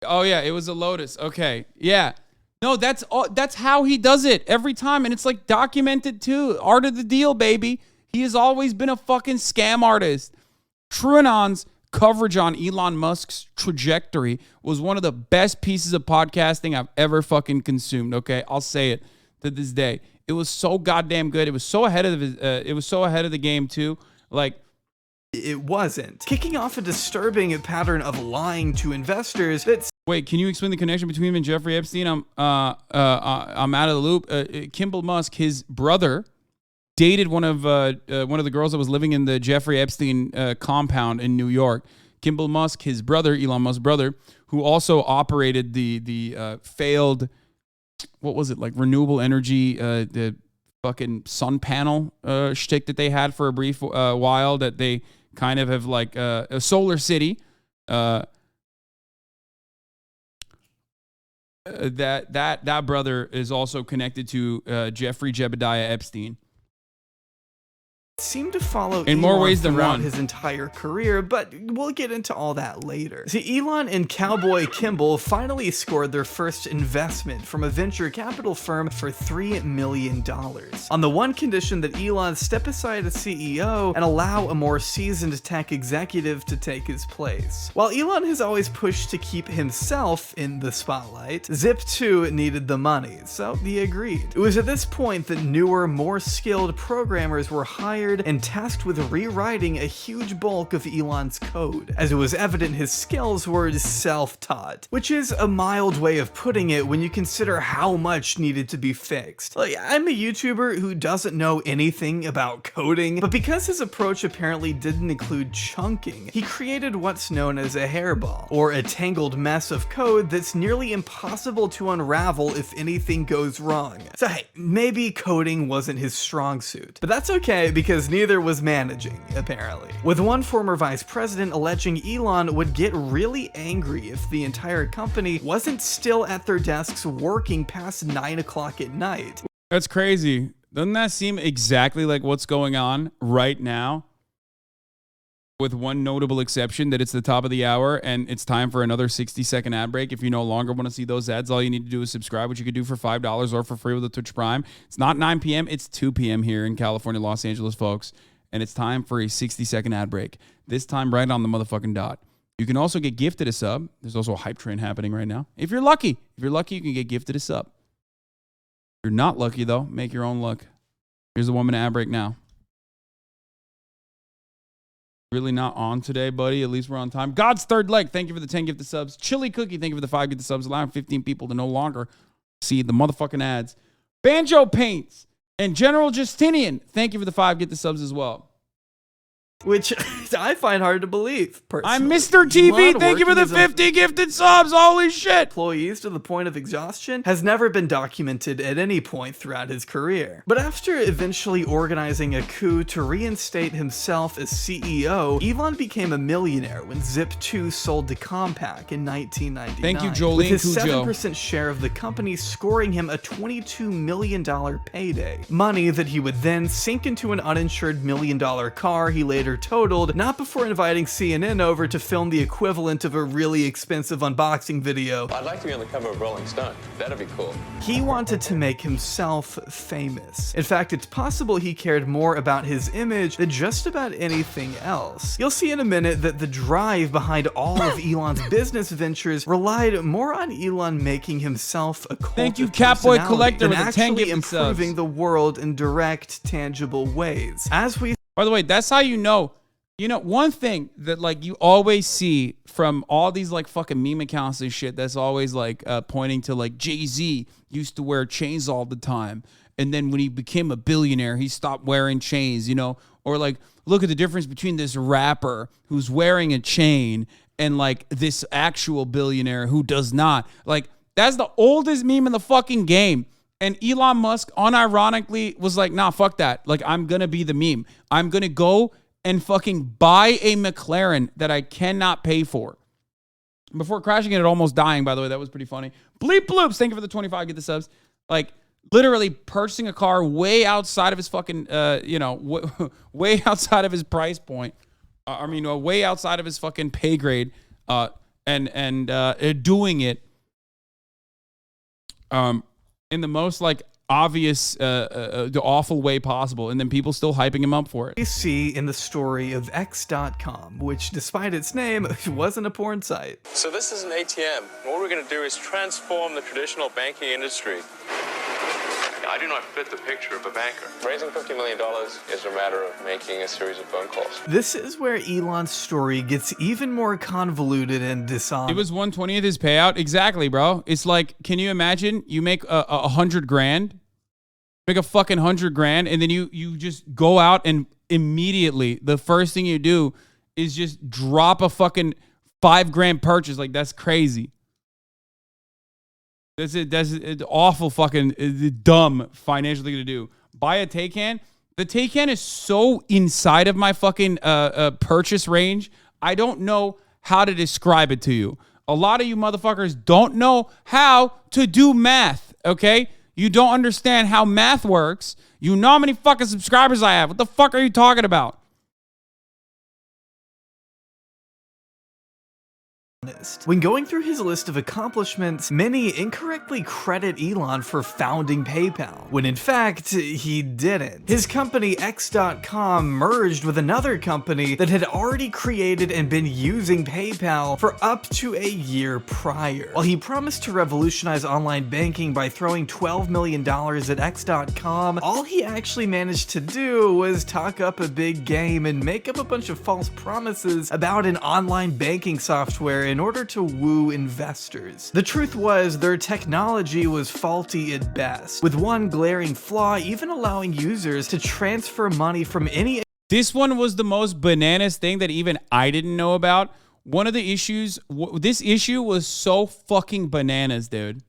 Oh, yeah, it was a Lotus. Okay, yeah. No, that's how he does it every time. And it's like documented too. Art of the deal, baby. He has always been a fucking scam artist. TrueAnon's coverage on Elon Musk's trajectory was one of the best pieces of podcasting I've ever fucking consumed. Okay, I'll say it to this day. It was so goddamn good. It was so ahead of the game too. Like, it wasn't. Kicking off a disturbing pattern of lying to investors that's... Wait, can you explain the connection between him and Jeffrey Epstein? I'm out of the loop. Kimball Musk, his brother, dated one of the girls that was living in the Jeffrey Epstein compound in New York. Kimball Musk, his brother, Elon Musk's brother, who also operated the failed, what was it, like renewable energy, the fucking sun panel shtick that they had for a brief while, that they kind of have like a solar city. That brother is also connected to Jeffrey Jebediah Epstein. Seemed to follow in more ways than throughout one his entire career, but we'll get into all that later. See, Elon and Cowboy Kimball finally scored their first investment from a venture capital firm for $3 million, on the one condition that Elon step aside as CEO and allow a more seasoned tech executive to take his place. While Elon has always pushed to keep himself in the spotlight, Zip2 needed the money, so he agreed. It was at this point that newer, more skilled programmers were hired and tasked with rewriting a huge bulk of Elon's code, as it was evident his skills were self-taught, which is a mild way of putting it when you consider how much needed to be fixed. Like, I'm a YouTuber who doesn't know anything about coding, but because his approach apparently didn't include chunking, he created what's known as a hairball, or a tangled mess of code that's nearly impossible to unravel if anything goes wrong. So hey, maybe coding wasn't his strong suit, but that's okay because neither was managing, apparently. With one former vice president alleging Elon would get really angry if the entire company wasn't still at their desks working past 9 o'clock at night. That's crazy. Doesn't that seem exactly like what's going on right now? With one notable exception, that it's the top of the hour and it's time for another 60-second ad break. If you no longer want to see those ads, all you need to do is subscribe, which you could do for $5 or for free with the Twitch Prime. It's not 9 p.m., it's 2 p.m. here in California, Los Angeles, folks. And it's time for a 60-second ad break. This time right on the motherfucking dot. You can also get gifted a sub. There's also a hype train happening right now. If you're lucky, you can get gifted a sub. If you're not lucky, though, make your own luck. Here's the 1 minute ad break now. Really not on today, buddy. At least we're on time. God's third leg. Thank you for the 10 gifted subs. Chili Cookie, thank you for the 5 gifted subs. Allowing 15 people to no longer see the motherfucking ads. Banjo Paints and General Justinian, thank you for the 5 gifted subs as well. Which I find hard to believe, personally. I'm Mr. TV. Thank you for the 50 gifted subs. Holy shit. Employees to the point of exhaustion has never been documented at any point throughout his career. But after eventually organizing a coup to reinstate himself as CEO, Elon became a millionaire when Zip2 sold to Compaq in 1999. Thank you, Jolene. With his Cujo. 7% share of the company scoring him a $22 million payday. Money that he would then sink into an uninsured $1 million car he later totaled, not before inviting CNN over to film the equivalent of a really expensive unboxing video. I'd like to be on the cover of Rolling Stone. That'd be cool. He wanted to make himself famous. In fact, it's possible he cared more about his image than just about anything else. You'll see in a minute that the drive behind all of Elon's business ventures relied more on Elon making himself a cult Thank you, of Catboy personality Collector, than with the 10 actually gifted subs. improving the world in direct, tangible ways. As we By the way, that's how you know, one thing that like you always see from all these like fucking meme accounts and shit that's always like pointing to like Jay-Z used to wear chains all the time. And then when he became a billionaire, he stopped wearing chains, or like, look at the difference between this rapper who's wearing a chain and like this actual billionaire who does not. Like, that's the oldest meme in the fucking game. And Elon Musk unironically was like, nah, fuck that. Like, I'm going to be the meme. I'm going to go and fucking buy a McLaren that I cannot pay for. Before crashing it and almost dying, by the way, that was pretty funny. Bleep Bloops, thank you for the 25, get the subs. Like, literally purchasing a car way outside of his fucking, way outside of his price point. Way outside of his fucking pay grade. And doing it in the most like obvious, the awful way possible, and then people still hyping him up for it. We see in the story of X.com, which despite its name, wasn't a porn site. So this is an ATM. What we're going to do is transform the traditional banking industry. I do not fit the picture of a banker. Raising $50 million is a matter of making a series of phone calls. This is where Elon's story gets even more convoluted and dishonest. It was 1/20th his payout. Exactly, bro. It's like, can you imagine you make $100,000, make a fucking $100,000, and then you just go out and immediately the first thing you do is just drop a fucking $5,000 purchase. Like, that's crazy. That's an awful fucking dumb financial thing to do. Buy a Taycan. The Taycan is so inside of my fucking purchase range. I don't know how to describe it to you. A lot of you motherfuckers don't know how to do math, okay? You don't understand how math works. You know how many fucking subscribers I have. What the fuck are you talking about? When going through his list of accomplishments, many incorrectly credit Elon for founding PayPal, when in fact, he didn't. His company X.com merged with another company that had already created and been using PayPal for up to a year prior. While he promised to revolutionize online banking by throwing $12 million at X.com, all he actually managed to do was talk up a big game and make up a bunch of false promises about an online banking software in order to woo investors. The truth was, their technology was faulty at best, with one glaring flaw even allowing users to transfer money from any... This one was the most bananas thing that even I didn't know about. One of the issues, this issue was so fucking bananas, dude.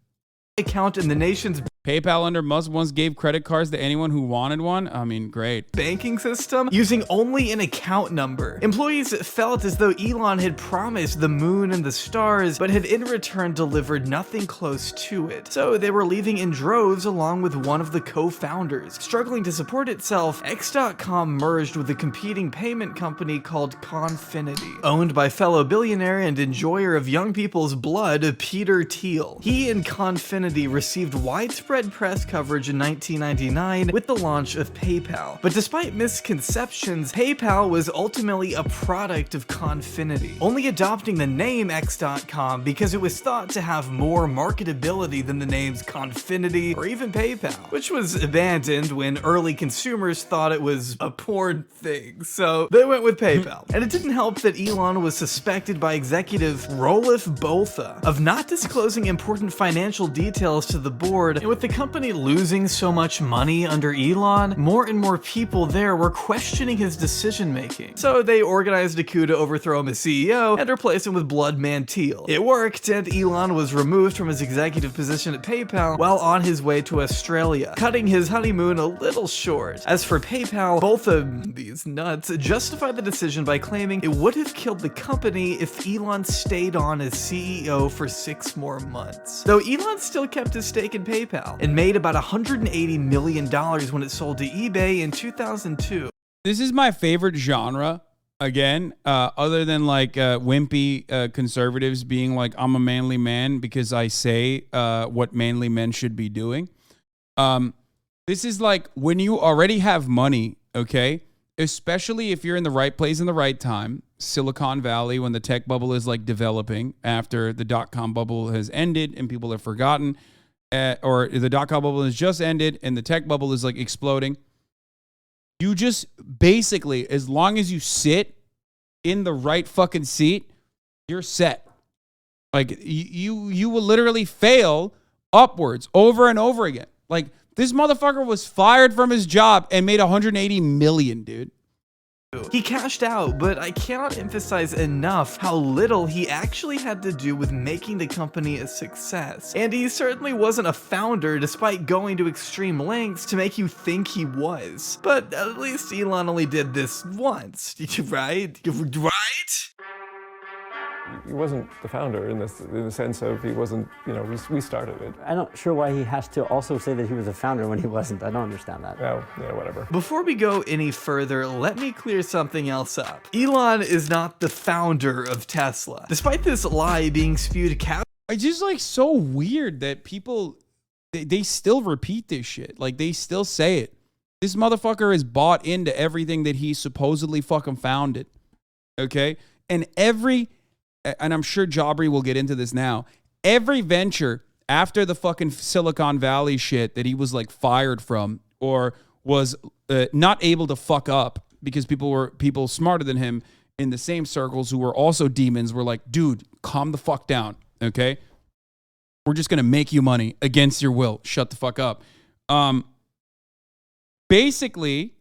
...account in the nation's... PayPal under Musk once gave credit cards to anyone who wanted one. I mean, great. ...banking system using only an account number. Employees felt as though Elon had promised the moon and the stars, but had in return delivered nothing close to it. So they were leaving in droves along with one of the co-founders. Struggling to support itself, X.com merged with a competing payment company called Confinity, owned by fellow billionaire and enjoyer of young people's blood, Peter Thiel. He and Confinity received widespread press coverage in 1999 with the launch of PayPal. But despite misconceptions, PayPal was ultimately a product of Confinity, only adopting the name X.com because it was thought to have more marketability than the names Confinity or even PayPal, which was abandoned when early consumers thought it was a porn thing, so they went with PayPal. And it didn't help that Elon was suspected by executive Rolf Botha of not disclosing important financial details to the board, and with the company losing so much money under Elon, more and more people there were questioning his decision making. So they organized a coup to overthrow him as CEO and replace him with Bloodman Thiel. It worked, and Elon was removed from his executive position at PayPal while on his way to Australia, cutting his honeymoon a little short. As for PayPal, both of these nuts justified the decision by claiming it would have killed the company if Elon stayed on as CEO for 6 more months. Though Elon still kept his stake in PayPal and made about $180 million when it sold to eBay in 2002. This is my favorite genre, again, other than like wimpy conservatives being like, I'm a manly man because I say what manly men should be doing. This is like when you already have money, okay? Especially if you're in the right place in the right time. Silicon Valley, when the tech bubble is like developing after the dot-com bubble has ended and people have forgotten. Or the dot-com bubble has just ended and the tech bubble is like exploding. You just basically, as long as you sit in the right fucking seat, you're set. Like you will literally fail upwards over and over again. Like this motherfucker was fired from his job and made $180 million, dude. He cashed out, but I cannot emphasize enough how little he actually had to do with making the company a success. And he certainly wasn't a founder despite going to extreme lengths to make you think he was. But at least Elon only did this once, right? Right? He wasn't the founder in the sense of he wasn't, we started it. I'm not sure why he has to also say that he was a founder when he wasn't. I don't understand that. Oh, yeah, whatever. Before we go any further, let me clear something else up. Elon is not the founder of Tesla. Despite this lie being spewed It's just like so weird that people they still repeat this shit. Like, they still say it. This motherfucker is bought into everything that he supposedly fucking founded. Okay? And I'm sure J Aubrey will get into this now, every venture after the fucking Silicon Valley shit that he was like fired from or was not able to fuck up because people smarter than him in the same circles who were also demons were like, dude, calm the fuck down, okay? We're just going to make you money against your will. Shut the fuck up. Basically,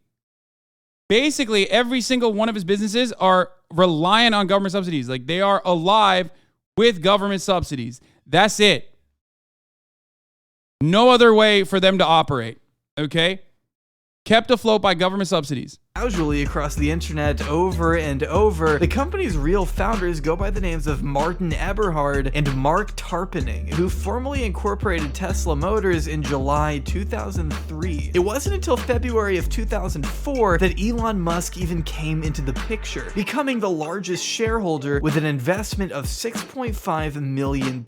every single one of his businesses are reliant on government subsidies. Like, they are alive with government subsidies. That's it. No other way for them to operate, okay? Kept afloat by government subsidies. Casually across the internet over and over, the company's real founders go by the names of Martin Eberhard and Mark Tarpenning, who formally incorporated Tesla Motors in July 2003. It wasn't until February of 2004 that Elon Musk even came into the picture, becoming the largest shareholder with an investment of $6.5 million.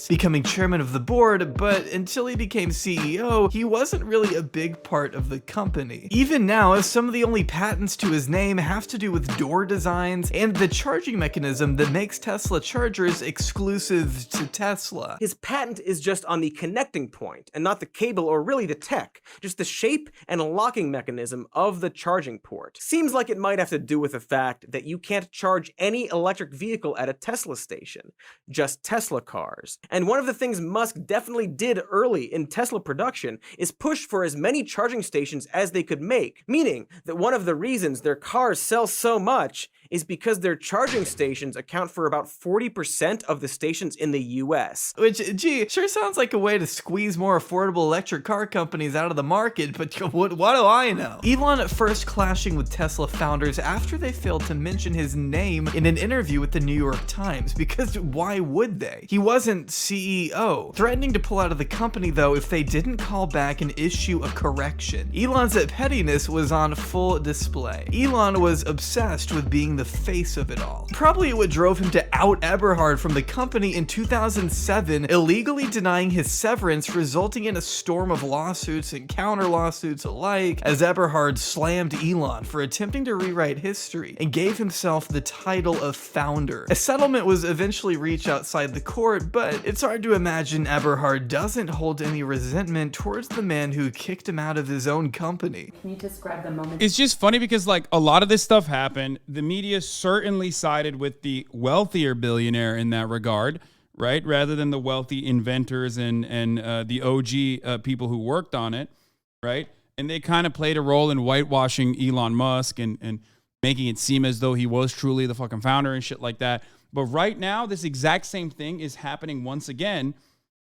Becoming chairman of the board, but until he became CEO, he wasn't really a big part of the company. Even now, some of the only patents to his name have to do with door designs and the charging mechanism that makes Tesla chargers exclusive to Tesla. His patent is just on the connecting point and not the cable or really the tech, just the shape and locking mechanism of the charging port. Seems like it might have to do with the fact that you can't charge any electric vehicle at a Tesla station, just Tesla cars. And one of the things Musk definitely did early in Tesla production is push for as many charging stations as they could make, meaning that one of the reasons their cars sell so much is because their charging stations account for about 40% of the stations in the US. Which, gee, sure sounds like a way to squeeze more affordable electric car companies out of the market, but what do I know? Elon at first clashing with Tesla founders after they failed to mention his name in an interview with the New York Times, because why would they? He wasn't CEO. Threatening to pull out of the company, though, if they didn't call back and issue a correction. Elon's pettiness was on full display. Elon was obsessed with being the face of it all. Probably what drove him to out Eberhard from the company in 2007, illegally denying his severance, resulting in a storm of lawsuits and counter lawsuits alike, as Eberhard slammed Elon for attempting to rewrite history and gave himself the title of founder. A settlement was eventually reached outside the court, but it's hard to imagine Eberhard doesn't hold any resentment towards the man who kicked him out of his own company. Can you describe the moment? It's just funny because, like, a lot of this stuff happened. The media certainly sided with the wealthier billionaire in that regard, right? Rather than the wealthy inventors and the OG people who worked on it, right? And they kind of played a role in whitewashing Elon Musk and making it seem as though he was truly the fucking founder and shit like that. But right now, this exact same thing is happening once again.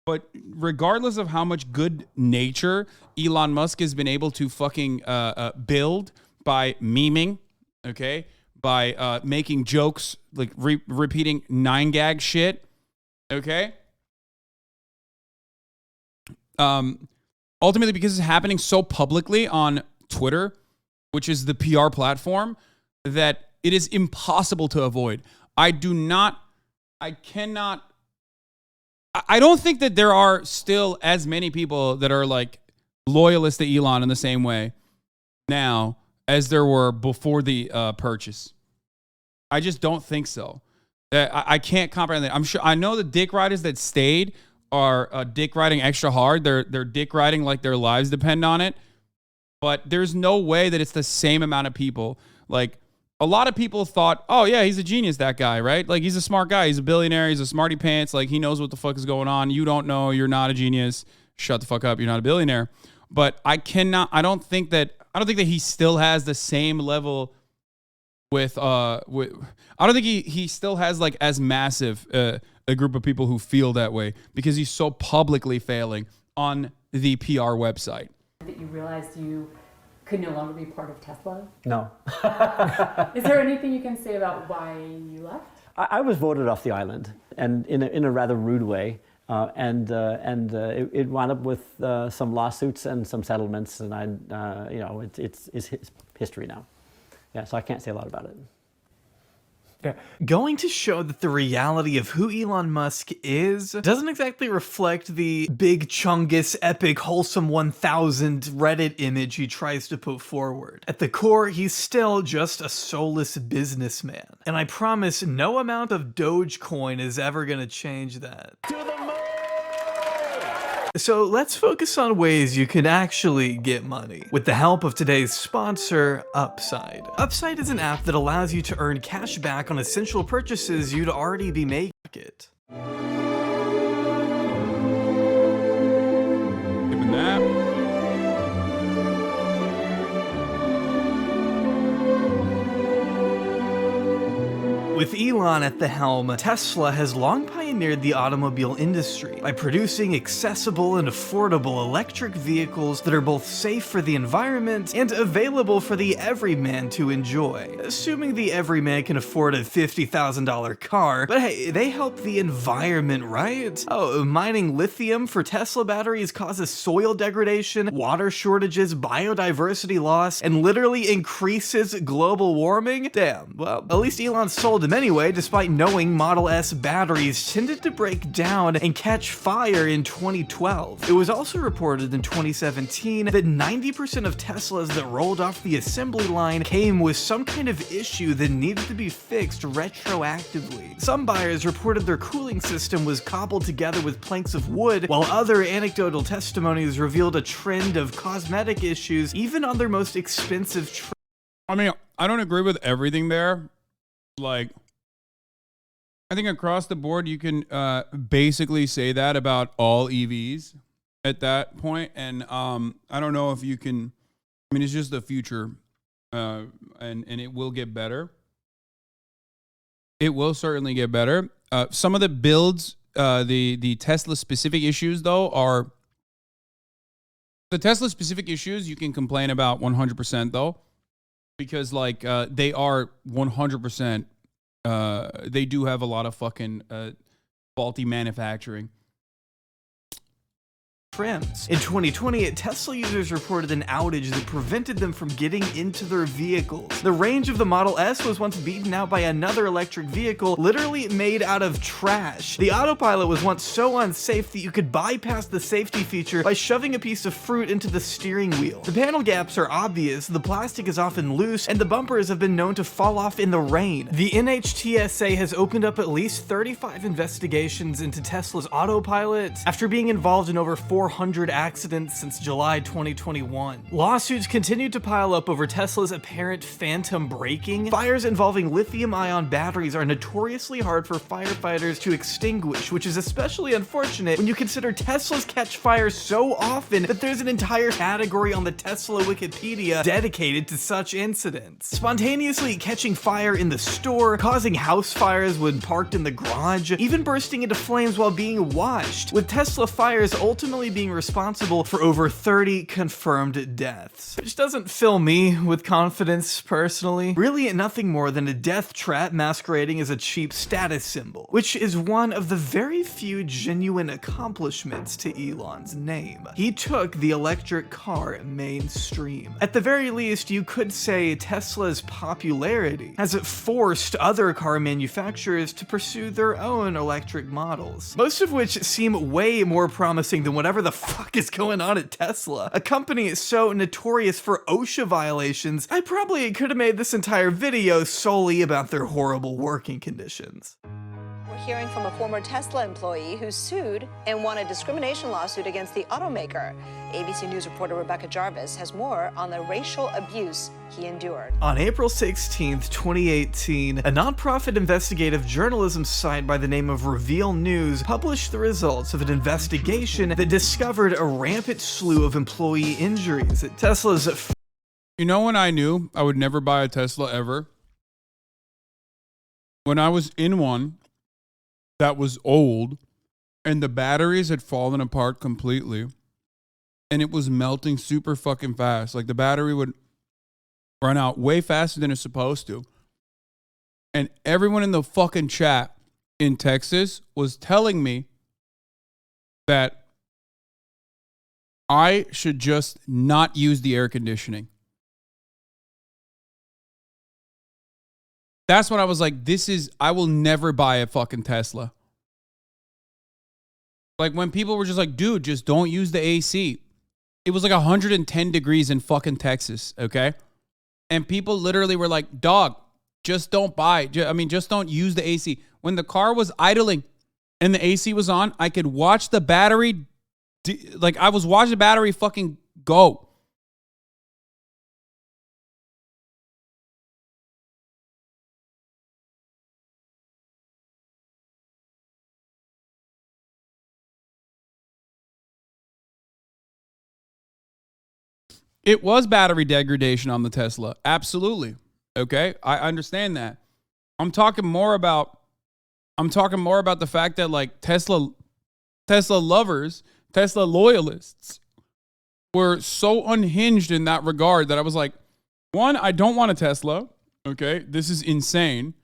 But regardless of how much good nature Elon Musk has been able to fucking build by memeing, okay, by making jokes, like repeating 9gag shit, okay? Ultimately, because it's happening so publicly on Twitter, which is the PR platform, that it is impossible to avoid. I don't think that there are still as many people that are like loyalists to Elon in the same way now as there were before the purchase. I just don't think so. I can't comprehend that. I know the dick riders that stayed are dick riding extra hard. They're dick riding like their lives depend on it. But there's no way that it's the same amount of people. Like, a lot of people thought, oh yeah, he's a genius, that guy, right? Like, he's a smart guy. He's a billionaire. He's a smarty pants. Like, he knows what the fuck is going on. You don't know. You're not a genius. Shut the fuck up. You're not a billionaire. But I don't think that he still has the same level with I don't think he still has like as massive a group of people who feel that way because he's so publicly failing on the PR website. That you realized you could no longer be part of Tesla? No. Is there anything you can say about why you left? I was voted off the island, and in a rather rude way, it wound up with some lawsuits and some settlements, and it's history now. Yeah, so I can't say a lot about it. Going to show that the reality of who Elon Musk is doesn't exactly reflect the big chungus epic wholesome 1000 Reddit image he tries to put forward. At the core, he's still just a soulless businessman. And I promise no amount of Dogecoin is ever gonna change that. So let's focus on ways you can actually get money with the help of today's sponsor, Upside. Upside is an app that allows you to earn cash back on essential purchases you'd already be making. Given that. With Elon at the helm, Tesla has long pioneered the automobile industry by producing accessible and affordable electric vehicles that are both safe for the environment and available for the everyman to enjoy. Assuming the everyman can afford a $50,000 car, but hey, they help the environment, right? Oh, mining lithium for Tesla batteries causes soil degradation, water shortages, biodiversity loss, and literally increases global warming? Damn, well, at least Elon sold them anyway, despite knowing Model S batteries tended to break down and catch fire in 2012. It was also reported in 2017 that 90% of Teslas that rolled off the assembly line came with some kind of issue that needed to be fixed retroactively. Some buyers reported their cooling system was cobbled together with planks of wood, while other anecdotal testimonies revealed a trend of cosmetic issues even on their most expensive I mean, I don't agree with everything there. Like, I think across the board, you can basically say that about all EVs at that point. And I don't know if you can, I mean, it's just the future and it will get better. It will certainly get better. Some of the builds, the Tesla specific issues though are, the Tesla specific issues you can complain about 100% though, because like they are 100%. They do have a lot of fucking faulty manufacturing. Trims. In 2020, Tesla users reported an outage that prevented them from getting into their vehicles. The range of the Model S was once beaten out by another electric vehicle, literally made out of trash. The autopilot was once so unsafe that you could bypass the safety feature by shoving a piece of fruit into the steering wheel. The panel gaps are obvious, the plastic is often loose, and the bumpers have been known to fall off in the rain. The NHTSA has opened up at least 35 investigations into Tesla's autopilot after being involved in over 400 accidents since July 2021. Lawsuits continue to pile up over Tesla's apparent phantom braking. Fires involving lithium-ion batteries are notoriously hard for firefighters to extinguish, which is especially unfortunate when you consider Teslas catch fire so often that there's an entire category on the Tesla Wikipedia dedicated to such incidents. Spontaneously catching fire in the store, causing house fires when parked in the garage, even bursting into flames while being washed, with Tesla fires ultimately being responsible for over 30 confirmed deaths. Which doesn't fill me with confidence personally. Really nothing more than a death trap masquerading as a cheap status symbol, which is one of the very few genuine accomplishments to Elon's name. He took the electric car mainstream. At the very least, you could say Tesla's popularity has forced other car manufacturers to pursue their own electric models, most of which seem way more promising than whatever the fuck is going on at Tesla. A company so notorious for OSHA violations, I probably could have made this entire video solely about their horrible working conditions. We're hearing from a former Tesla employee who sued and won a discrimination lawsuit against the automaker. ABC News reporter Rebecca Jarvis has more on the racial abuse he endured. On April 16th, 2018, a nonprofit investigative journalism site by the name of Reveal News published the results of an investigation that discovered a rampant slew of employee injuries at Tesla's. You know when I knew I would never buy a Tesla ever? When I was in one that was old and the batteries had fallen apart completely and it was melting super fucking fast. Like the battery would run out way faster than it's supposed to. And everyone in the fucking chat in Texas was telling me that I should just not use the air conditioning. That's when I was like, I will never buy a fucking Tesla. Like when people were just like, dude, just don't use the AC. It was like 110 degrees in fucking Texas, okay? And people literally were like, dog, just don't buy. Just don't use the AC. When the car was idling and the AC was on, I could watch the battery, I was watching the battery fucking go. It was battery degradation on the Tesla. Absolutely. Okay? I understand that. I'm talking more about the fact that like Tesla lovers, Tesla loyalists were so unhinged in that regard that I was like, one, I don't want a Tesla. Okay? This is insane.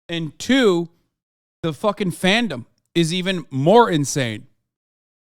And two, the fucking fandom is even more insane.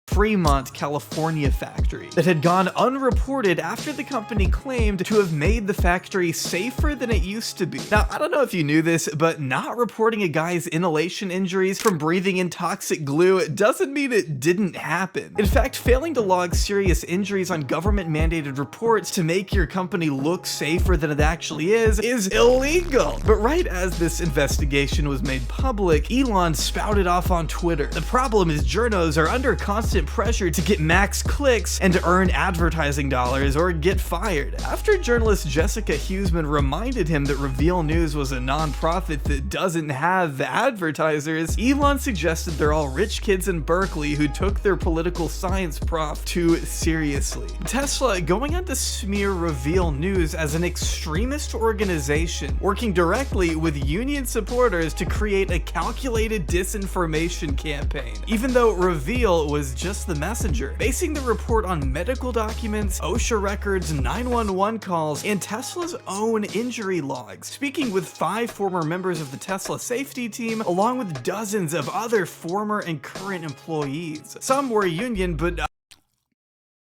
Fremont, California factory that had gone unreported after the company claimed to have made the factory safer than it used to be. Now, I don't know if you knew this, but not reporting a guy's inhalation injuries from breathing in toxic glue doesn't mean it didn't happen. In fact, failing to log serious injuries on government-mandated reports to make your company look safer than it actually is illegal. But right as this investigation was made public, Elon spouted off on Twitter. The problem is journos are under constant pressure to get max clicks and to earn advertising dollars or get fired. After journalist Jessica Huseman reminded him that Reveal News was a non-profit that doesn't have advertisers, Elon suggested they're all rich kids in Berkeley who took their political science prof too seriously. Tesla going on to smear Reveal News as an extremist organization working directly with union supporters to create a calculated disinformation campaign, even though Reveal was just the messenger, basing the report on medical documents, OSHA records, 911 calls, and Tesla's own injury logs, speaking with 5 former members of the Tesla safety team, along with dozens of other former and current employees. Some were union, but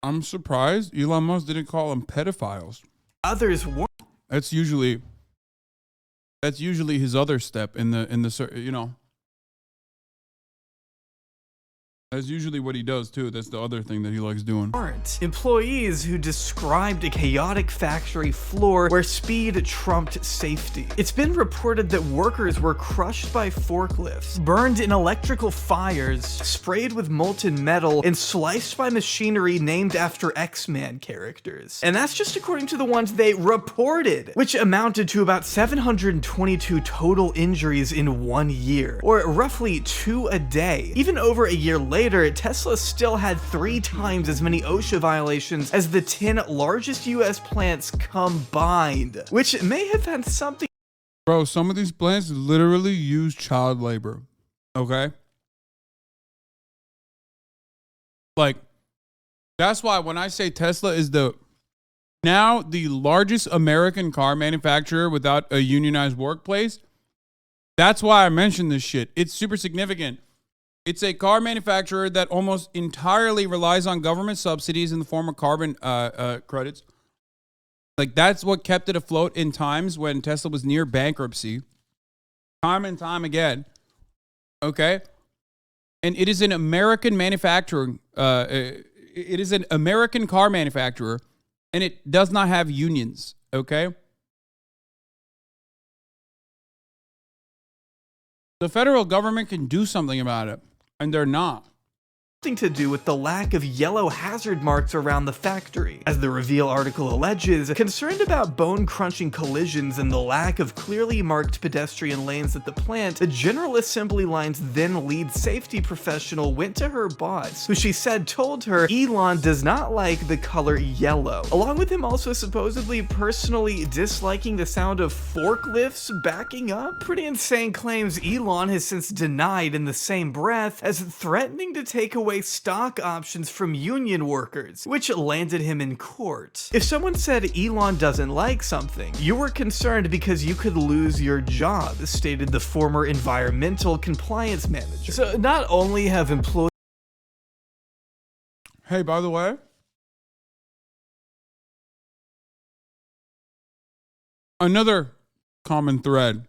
I'm surprised Elon Musk didn't call them pedophiles. Others weren't. That's usually his other step in the you know. That's usually what he does too. That's the other thing that he likes doing. Employees who described a chaotic factory floor where speed trumped safety. It's been reported that workers were crushed by forklifts, burned in electrical fires, sprayed with molten metal, and sliced by machinery named after X-Men characters. And that's just according to the ones they reported, which amounted to about 722 total injuries in 1 year, or roughly 2 a day. Even over a year later, Tesla still had 3 times as many OSHA violations as the 10 largest US plants combined, which may have had something. Bro, some of these plants literally use child labor, okay? Like, that's why when I say Tesla is now the largest American car manufacturer without a unionized workplace, that's why I mentioned this shit. It's super significant. It's a car manufacturer that almost entirely relies on government subsidies in the form of carbon credits. Like, that's what kept it afloat in times when Tesla was near bankruptcy. Time and time again. Okay? And it is an American manufacturing, it is an American car manufacturer, and it does not have unions. Okay? The federal government can do something about it. And they're not. To do with the lack of yellow hazard marks around the factory. As the Reveal article alleges, concerned about bone-crunching collisions and the lack of clearly marked pedestrian lanes at the plant, the General Assembly Line's then lead safety professional went to her boss, who she said told her Elon does not like the color yellow, along with him also supposedly personally disliking the sound of forklifts backing up. Pretty insane claims Elon has since denied in the same breath as threatening to take away stock options from union workers, which landed him in court. If someone said Elon doesn't like something, you were concerned because you could lose your job, stated the former environmental compliance manager. So not only have employees... Hey, by the way, another common thread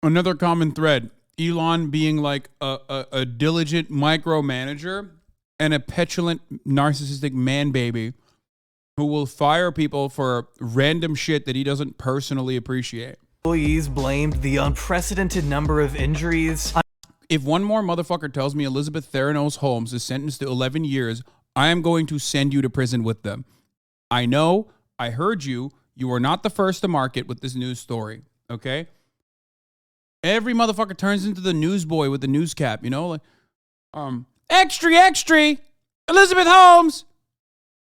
Another common thread, Elon being like a diligent micromanager and a petulant narcissistic man baby who will fire people for random shit that he doesn't personally appreciate. Employees blamed the unprecedented number of injuries. If one more motherfucker tells me Elizabeth Theranos Holmes is sentenced to 11 years, I am going to send you to prison with them. I know, I heard you. You are not the first to market with this news story, okay? Every motherfucker turns into the newsboy with the news cap, you know? Like, extra, Elizabeth Holmes,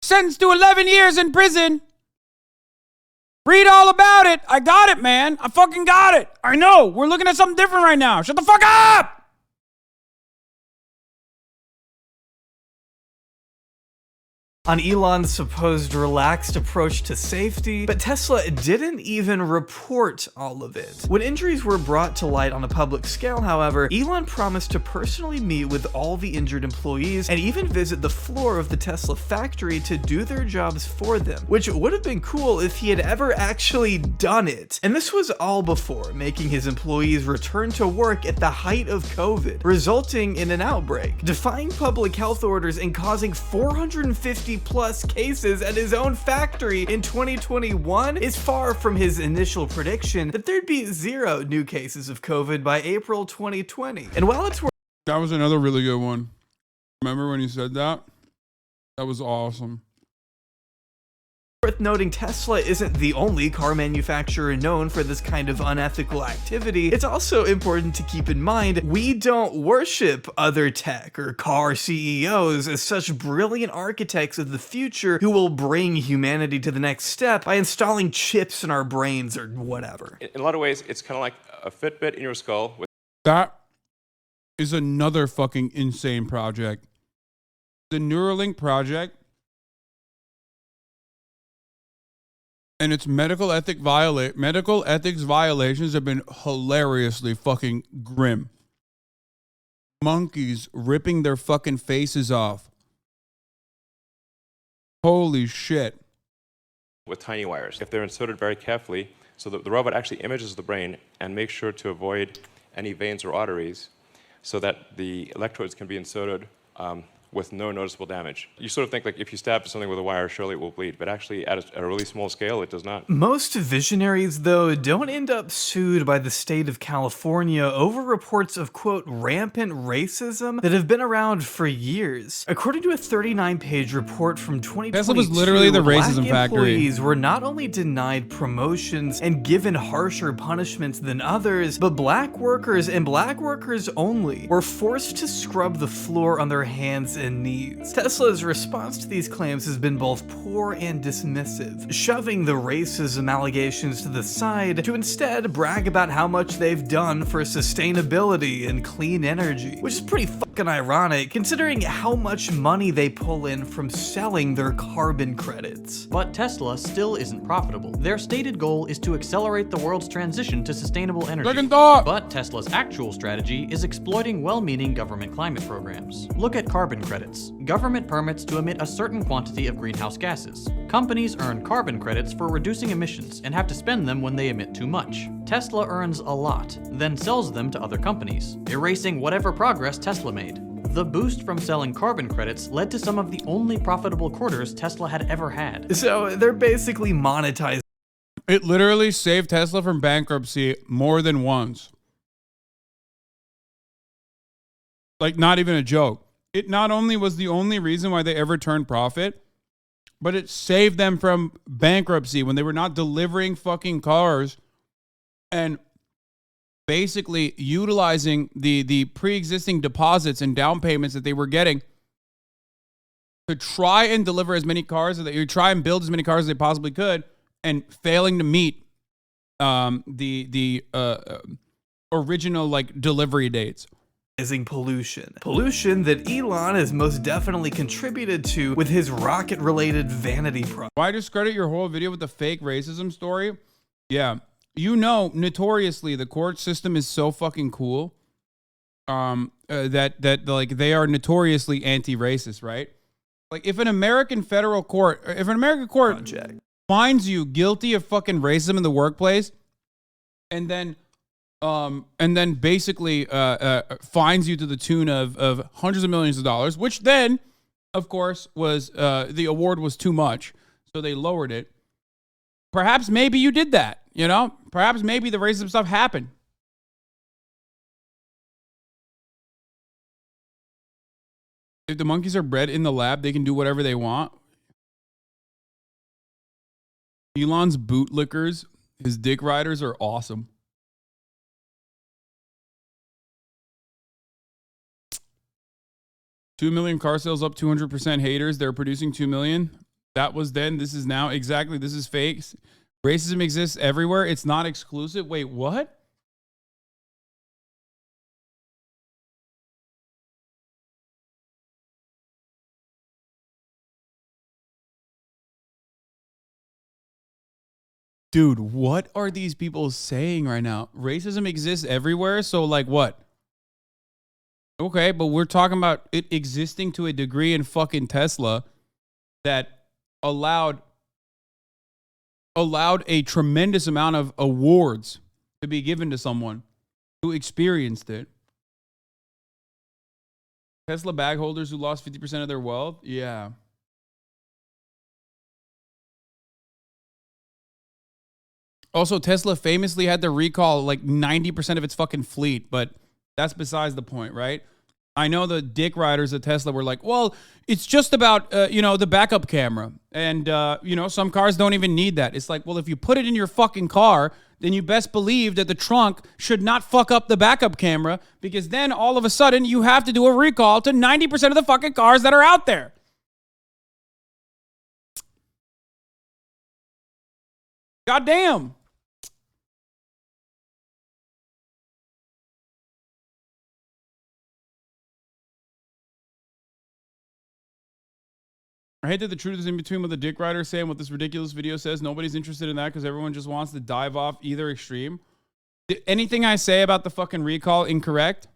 sentenced to 11 years in prison. Read all about it. I got it, man. I fucking got it. I know. We're looking at something different right now. Shut the fuck up! On Elon's supposed relaxed approach to safety, but Tesla didn't even report all of it. When injuries were brought to light on a public scale, however, Elon promised to personally meet with all the injured employees and even visit the floor of the Tesla factory to do their jobs for them, which would have been cool if he had ever actually done it. And this was all before making his employees return to work at the height of COVID, resulting in an outbreak, defying public health orders and causing 450 plus cases at his own factory in 2021 is far from his initial prediction that there'd be 0 new cases of COVID by April 2020. And while it's that was another really good one. Remember when he said that? That was awesome. worth noting, Tesla isn't the only car manufacturer known for this kind of unethical activity. It's also important to keep in mind, we don't worship other tech or car CEOs as such brilliant architects of the future who will bring humanity to the next step by installing chips in our brains or whatever. In a lot of ways, it's kind of like a Fitbit in your skull. That is another fucking insane project. The Neuralink project and its medical ethics violations have been hilariously fucking grim. Monkeys ripping their fucking faces off. Holy shit. With tiny wires. If they're inserted very carefully, so that the robot actually images the brain and makes sure to avoid any veins or arteries so that the electrodes can be inserted with no noticeable damage. You sort of think like if you stab something with a wire, surely it will bleed, but actually at a really small scale, it does not. Most visionaries, though, don't end up sued by the state of California over reports of, quote, rampant racism that have been around for years. According to a 39-page report from 2022, Tesla was literally the racism Black factory. Employees were not only denied promotions and given harsher punishments than others, but black workers and black workers only were forced to scrub the floor on their hands and knees. Tesla's response to these claims has been both poor and dismissive, shoving the racism allegations to the side to instead brag about how much they've done for sustainability and clean energy, which is pretty fucking ironic considering how much money they pull in from selling their carbon credits. But Tesla still isn't profitable. Their stated goal is to accelerate the world's transition to sustainable energy. Second thought. But Tesla's actual strategy is exploiting well-meaning government climate programs. Look at carbon credits. Government permits to emit a certain quantity of greenhouse gases. Companies earn carbon credits for reducing emissions and have to spend them when they emit too much. Tesla earns a lot, then sells them to other companies, erasing whatever progress Tesla made. The boost from selling carbon credits led to some of the only profitable quarters Tesla had ever had. So they're basically monetizing. It literally saved Tesla from bankruptcy more than once. Like, not even a joke. It not only was the only reason why they ever turned profit, but it saved them from bankruptcy when they were not delivering fucking cars and basically utilizing the pre-existing deposits and down payments that they were getting to try and deliver as many cars as they try and build as many cars as they possibly could, and failing to meet the original like delivery dates. Pollution that Elon has most definitely contributed to with his rocket-related vanity project. Why discredit your whole video with the fake racism story? Yeah, you know, notoriously the court system is so fucking cool. That like they are notoriously anti-racist, right? Like if an American federal court, if an American court finds you guilty of fucking racism in the workplace, and then and then basically fines you to the tune of hundreds of millions of dollars, which then, of course, was the award was too much, so they lowered it. Perhaps maybe you did that, you know? Perhaps maybe the racism stuff happened. If the monkeys are bred in the lab, they can do whatever they want. Elon's bootlickers, his dick riders are awesome. $2 million car sales up 200%. Haters, they're producing 2 million. That was then. This is now. Exactly. This is fake. Racism exists everywhere. It's not exclusive. Wait, what? Dude, what are these people saying right now? Racism exists everywhere. So like what? Okay, but we're talking about it existing to a degree in fucking Tesla that allowed a tremendous amount of awards to be given to someone who experienced it. Tesla bag holders who lost 50% of their wealth? Yeah. Also, Tesla famously had to recall like 90% of its fucking fleet, but that's besides the point, right? I know the dick riders at Tesla were like, well, it's just about, the backup camera. And, some cars don't even need that. It's like, well, if you put it in your fucking car, then you best believe that the trunk should not fuck up the backup camera, because then all of a sudden you have to do a recall to 90% of the fucking cars that are out there. Goddamn. I hate that the truth is in between what the dick rider is saying, what this ridiculous video says. Nobody's interested in that because everyone just wants to dive off either extreme. Did anything I say about the fucking recall incorrect?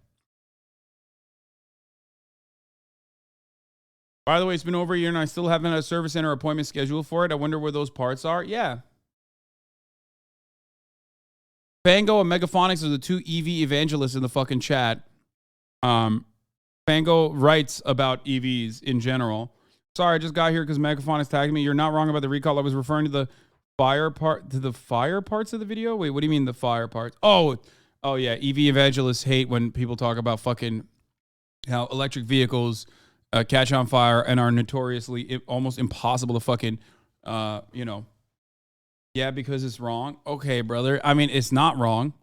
By the way, it's been over a year and I still haven't had a service center appointment scheduled for it. I wonder where those parts are. Yeah. Fango and Megaphonics are the two EV evangelists in the fucking chat. Fango writes about EVs in general. Sorry, I just got here because Megaphonics tagged me. You're not wrong about the recall. I was referring to the fire parts of the video. Wait, what do you mean the fire parts? Oh yeah. EV evangelists hate when people talk about fucking how electric vehicles catch on fire and are notoriously almost impossible to fucking, yeah, because it's wrong. Okay, brother. I mean, it's not wrong.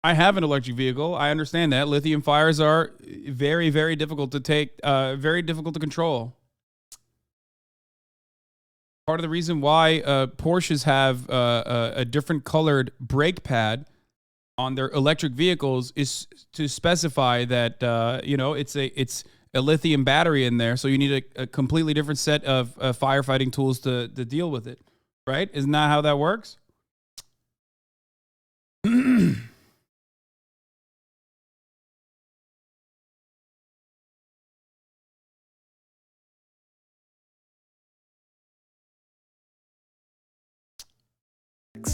I have an electric vehicle. I understand that. Lithium fires are very, very difficult to take, very difficult to control. Part of the reason why Porsches have a different colored brake pad on their electric vehicles is to specify that, it's a lithium battery in there. So you need a completely different set of firefighting tools to deal with it. Right? Isn't that how that works?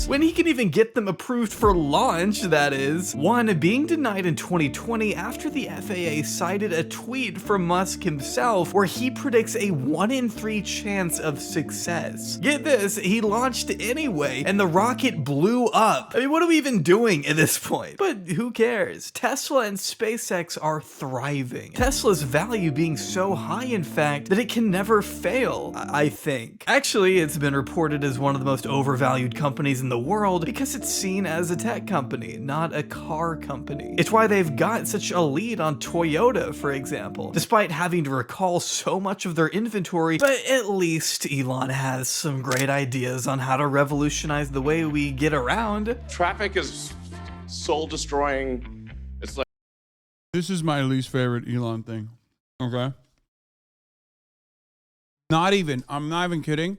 When he can even get them approved for launch, that is. One, being denied in 2020 after the FAA cited a tweet from Musk himself where he predicts a 1 in 3 chance of success. Get this, he launched anyway, and the rocket blew up. I mean, what are we even doing at this point? But who cares? Tesla and SpaceX are thriving. Tesla's value being so high, in fact, that it can never fail, I think. Actually, it's been reported as one of the most overvalued companies in the world because it's seen as a tech company, not a car company. It's why they've got such a lead on Toyota, for example, despite having to recall so much of their inventory. But at least Elon has some great ideas on how to revolutionize the way we get around. Traffic is soul destroying. It's like, this is my least favorite Elon thing. Okay. I'm not even kidding.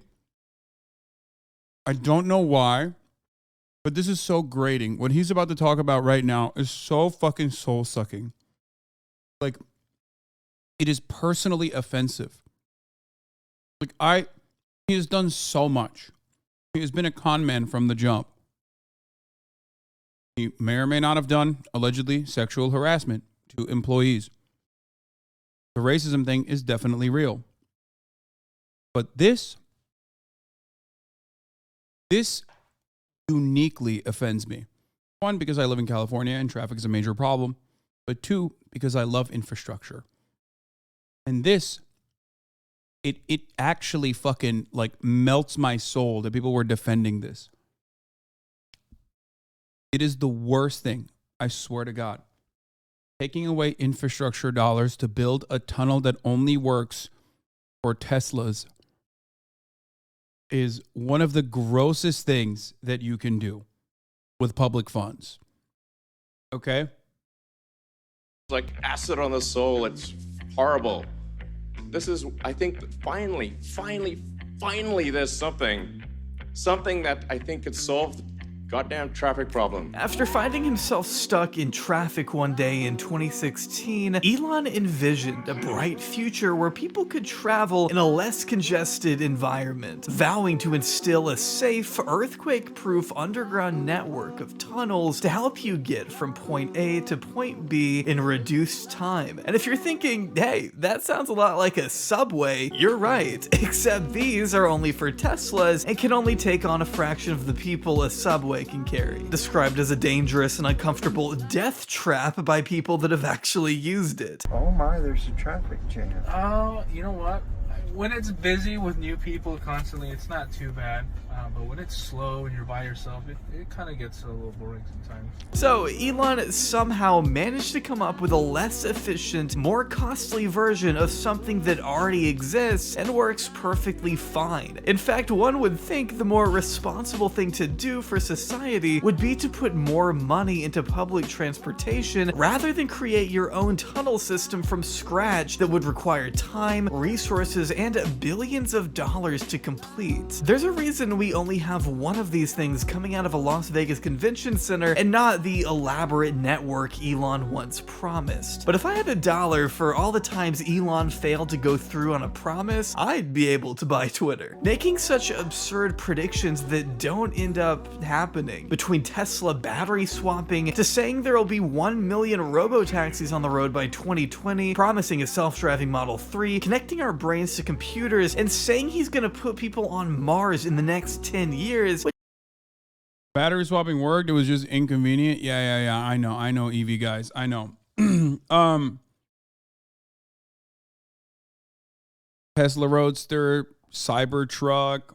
I don't know why, but this is so grating. What he's about to talk about right now is so fucking soul-sucking. Like, it is personally offensive. Like, he has done so much. He has been a con man from the jump. He may or may not have done, allegedly, sexual harassment to employees. The racism thing is definitely real. But this uniquely offends me. One, because I live in California and traffic is a major problem. But two, because I love infrastructure. And this, it actually fucking like melts my soul that people were defending this. It is the worst thing, I swear to God. Taking away infrastructure dollars to build a tunnel that only works for Teslas is one of the grossest things that you can do with public funds. Okay? It's like acid on the soul. It's horrible. This is, I think, finally, there's something that I think could solve the goddamn traffic problem. After finding himself stuck in traffic one day in 2016, Elon envisioned a bright future where people could travel in a less congested environment, vowing to instill a safe, earthquake-proof underground network of tunnels to help you get from point A to point B in reduced time. And if you're thinking, hey, that sounds a lot like a subway, you're right, except these are only for Teslas and can only take on a fraction of the people a subway can carry, described as a dangerous and uncomfortable death trap by people that have actually used it. Oh my, there's a traffic jam. Oh, you know what? When it's busy with new people constantly, it's not too bad. But when it's slow and you're by yourself, it kind of gets a little boring sometimes. So Elon somehow managed to come up with a less efficient, more costly version of something that already exists and works perfectly fine. In fact, one would think the more responsible thing to do for society would be to put more money into public transportation rather than create your own tunnel system from scratch that would require time, resources, and billions of dollars to complete. There's a reason we only have one of these things coming out of a Las Vegas convention center and not the elaborate network Elon once promised. But if I had $1 for all the times Elon failed to go through on a promise, I'd be able to buy Twitter. Making such absurd predictions that don't end up happening, between Tesla battery swapping to saying there will be 1 million robo-taxis on the road by 2020, promising a self-driving Model 3, connecting our brains to computers, and saying he's gonna put people on Mars in the next 10 years. Battery swapping worked. It was just inconvenient. Yeah. I know EV guys. I know. Tesla Roadster, Cybertruck,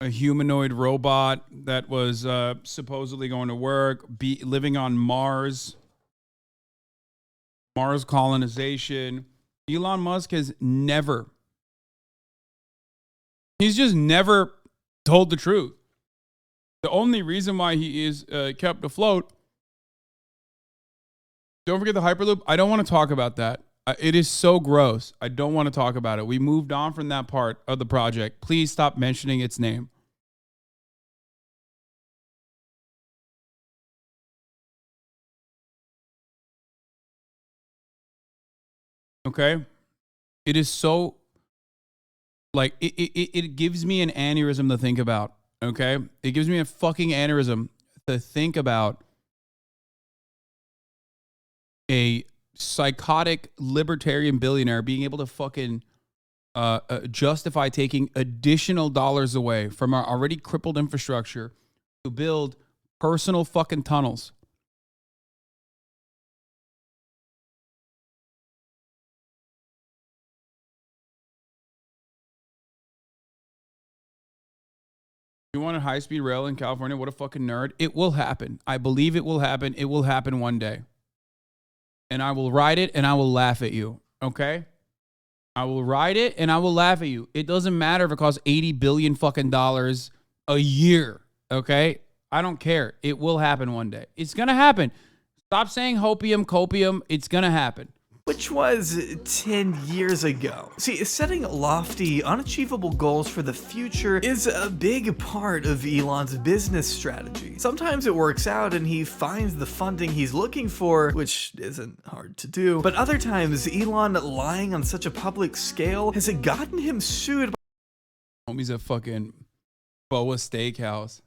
a humanoid robot that was supposedly going to work, living on Mars, Mars colonization. Elon Musk has never, he's just never told the truth. The only reason why he is kept afloat, don't forget the Hyperloop. I don't want to talk about that. It is so gross. I don't want to talk about it. We moved on from that part of the project. Please stop mentioning its name. Okay? It is so, like, it gives me an aneurysm to think about. Okay? It gives me a fucking aneurysm to think about a psychotic libertarian billionaire being able to fucking justify taking additional dollars away from our already crippled infrastructure to build personal fucking tunnels. You want a high-speed rail in California? What a fucking nerd. It will happen. I believe it will happen. It will happen one day. And I will ride it and I will laugh at you. Okay? I will ride it and I will laugh at you. It doesn't matter if it costs $80 billion fucking dollars a year. Okay? I don't care. It will happen one day. It's going to happen. Stop saying hopium, copium. It's going to happen. Which was 10 years ago. See, setting lofty, unachievable goals for the future is a big part of Elon's business strategy. Sometimes it works out and he finds the funding he's looking for, which isn't hard to do. But other times, Elon lying on such a public scale has gotten him sued. Homie's a fucking Boa Steakhouse.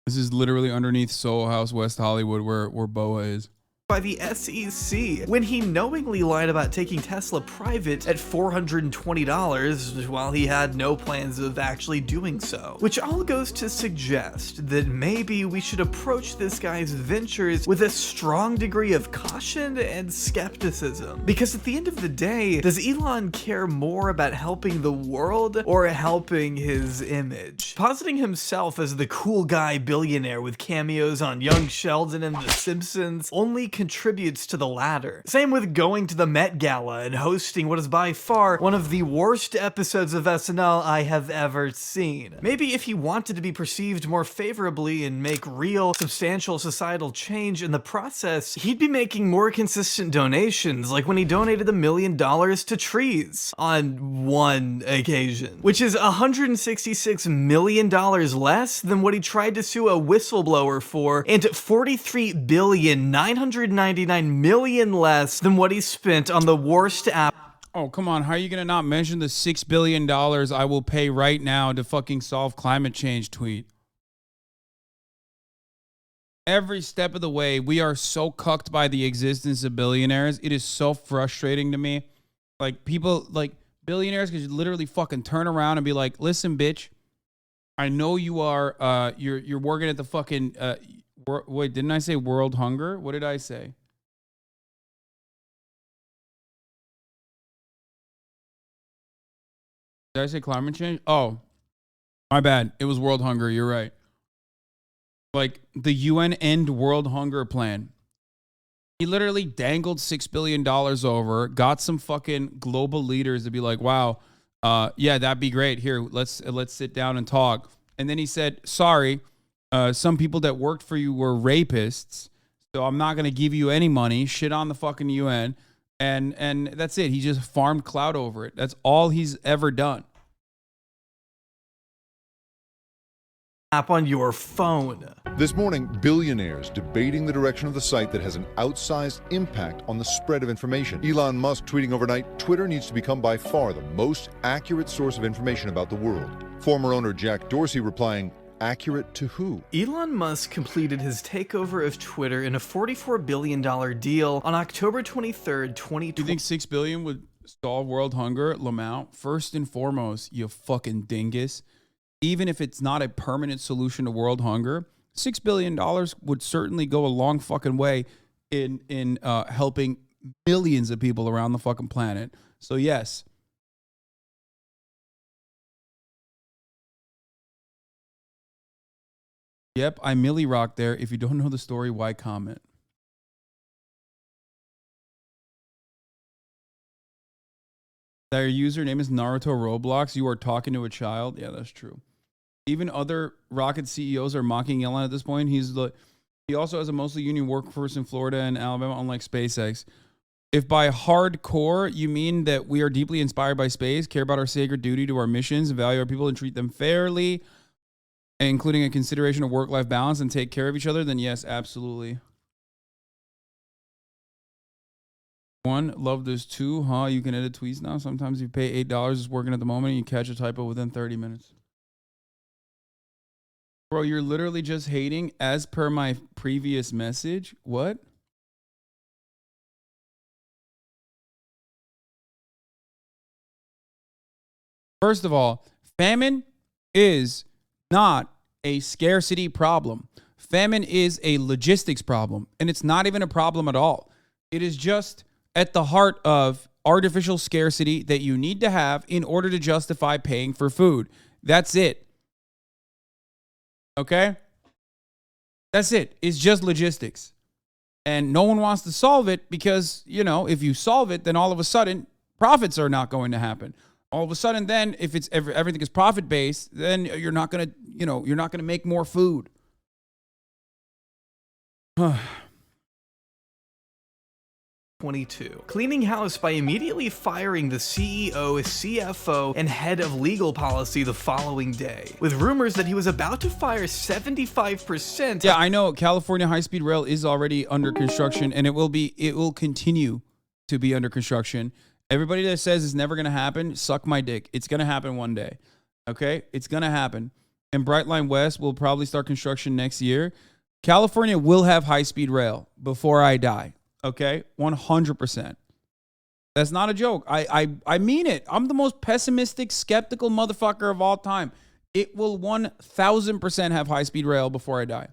This is literally underneath Soho House, West Hollywood, where Boa is. By the SEC when he knowingly lied about taking Tesla private at $420 while he had no plans of actually doing so. Which all goes to suggest that maybe we should approach this guy's ventures with a strong degree of caution and skepticism. Because at the end of the day, does Elon care more about helping the world or helping his image? Positing himself as the cool guy billionaire with cameos on Young Sheldon and The Simpsons only contributes to the latter. Same with going to the Met Gala and hosting what is by far one of the worst episodes of SNL I have ever seen. Maybe if he wanted to be perceived more favorably and make real, substantial societal change in the process, he'd be making more consistent donations, like when he donated $1 million to trees on one occasion, which is $166 million less than what he tried to sue a whistleblower for, and $43,999 million less than what he spent on the worst app. Oh, come on. How are you going to not mention the $6 billion I will pay right now to fucking solve climate change tweet? Every step of the way, we are so cucked by the existence of billionaires. It is so frustrating to me. Like, people, like, billionaires could literally fucking turn around and be like, listen, bitch, I know you are, you're working at the fucking, wait, didn't I say world hunger? What did I say? Did I say climate change? Oh, my bad. It was world hunger. You're right. Like the UN End World Hunger Plan. He literally dangled $6 billion over, got some fucking global leaders to be like, wow, yeah, that'd be great. Here, let's sit down and talk. And then he said, sorry, some people that worked for you were rapists, so I'm not going to give you any money. Shit on the fucking UN. And that's it. He just farmed clout over it. That's all he's ever done. App on your phone. This morning, billionaires debating the direction of the site that has an outsized impact on the spread of information. Elon Musk tweeting overnight, Twitter needs to become by far the most accurate source of information about the world. Former owner Jack Dorsey replying, accurate to who? Elon Musk completed his takeover of Twitter in a $44 billion deal on October 23rd, 2020. Do you think $6 billion would solve world hunger, Lamau? First and foremost, you fucking dingus. Even if it's not a permanent solution to world hunger, $6 billion would certainly go a long fucking way in helping millions of people around the fucking planet. So yes. Yep, I Millie Rock there. If you don't know the story, why comment? Their username is Naruto Roblox. You are talking to a child. Yeah, that's true. Even other Rocket CEOs are mocking Elon at this point. He also has a mostly union workforce in Florida and Alabama, unlike SpaceX. If by hardcore you mean that we are deeply inspired by space, care about our sacred duty to our missions, value our people, and treat them fairly, including a consideration of work-life balance and take care of each other, then yes, absolutely. One, love this too, huh? You can edit tweets now. Sometimes you pay $8 just working at the moment and you catch a typo within 30 minutes. Bro, you're literally just hating as per my previous message. What? First of all, famine is not a scarcity problem. Famine is a logistics problem, and it's not even a problem at all. It is just at the heart of artificial scarcity that you need to have in order to justify paying for food. That's it. Okay? That's it. It's just logistics. And no one wants to solve it because, you know, if you solve it, then all of a sudden profits are not going to happen. All of a sudden then if it's everything is profit based, then you're not going to, you know, you're not going to make more food. 22. Cleaning house by immediately firing the CEO, CFO, and head of legal policy the following day, with rumors that he was about to fire 75%. Yeah, I know California high-speed rail is already under construction, and it will continue to be under construction. Everybody that says it's never going to happen, suck my dick. It's going to happen one day. Okay? It's going to happen. and Brightline West will probably start construction next year, California will have high-speed rail before I die. Okay? 100%. That's not a joke. I mean it. I'm the most pessimistic, skeptical motherfucker of all time. It will 1,000% have high-speed rail before I die.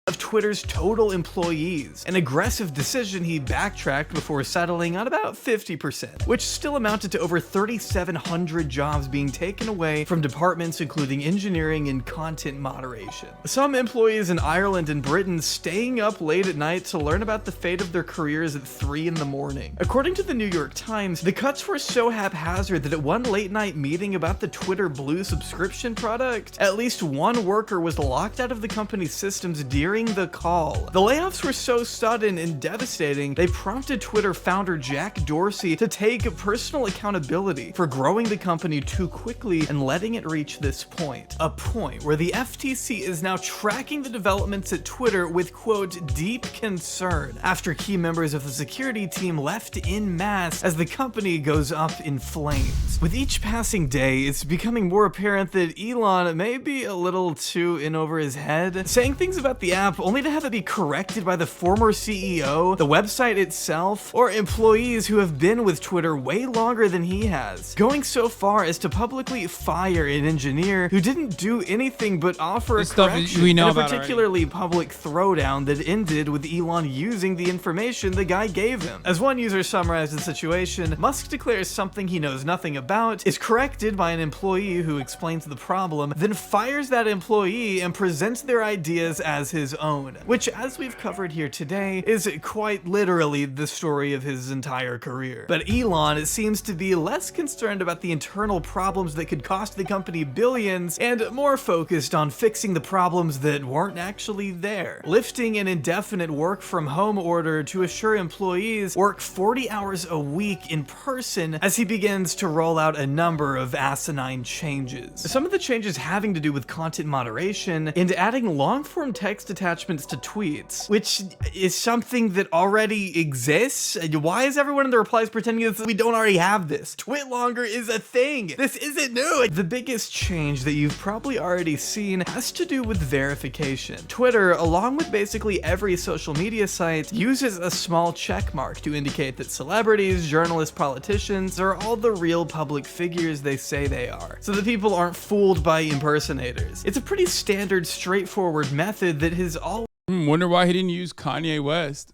Of Twitter's total employees, an aggressive decision he backtracked before settling on about 50%, which still amounted to over 3,700 jobs being taken away from departments including engineering and content moderation. Some employees in Ireland and Britain staying up late at night to learn about the fate of their careers at 3 in the morning. According to the New York Times, the cuts were so haphazard that at one late night meeting about the Twitter Blue subscription product, at least one worker was locked out of the company's systems during the call. The layoffs were so sudden and devastating, they prompted Twitter founder Jack Dorsey to take personal accountability for growing the company too quickly and letting it reach this point. A point where the FTC is now tracking the developments at Twitter with, quote, deep concern after key members of the security team left en masse as the company goes up in flames. With each passing day, it's becoming more apparent that Elon may be a little too in over his head, saying things about the app only to have it be corrected by the former CEO, the website itself, or employees who have been with Twitter way longer than he has, going so far as to publicly fire an engineer who didn't do anything but offer a correction we know in a about particularly public throwdown that ended with Elon using the information the guy gave him. As one user summarized the situation, Musk declares something he knows nothing about, is corrected by an employee who explains the problem, then fires that employee and presents their ideas as his own, which, as we've covered here today, is quite literally the story of his entire career. But Elon seems to be less concerned about the internal problems that could cost the company billions and more focused on fixing the problems that weren't actually there, lifting an indefinite work from home order to assure employees work 40 hours a week in person as he begins to roll out a number of asinine changes. Some of the changes having to do with content moderation and adding long-form text attachments to tweets, which is something that already exists. Why is everyone in the replies pretending that we don't already have this? Twit longer is a thing. This isn't new. The biggest change that you've probably already seen has to do with verification. Twitter, along with basically every social media site, uses a small check mark to indicate that celebrities, journalists, politicians are all the real public figures they say they are, so that people aren't fooled by impersonators. It's a pretty standard, straightforward method that has always Wonder why he didn't use Kanye West.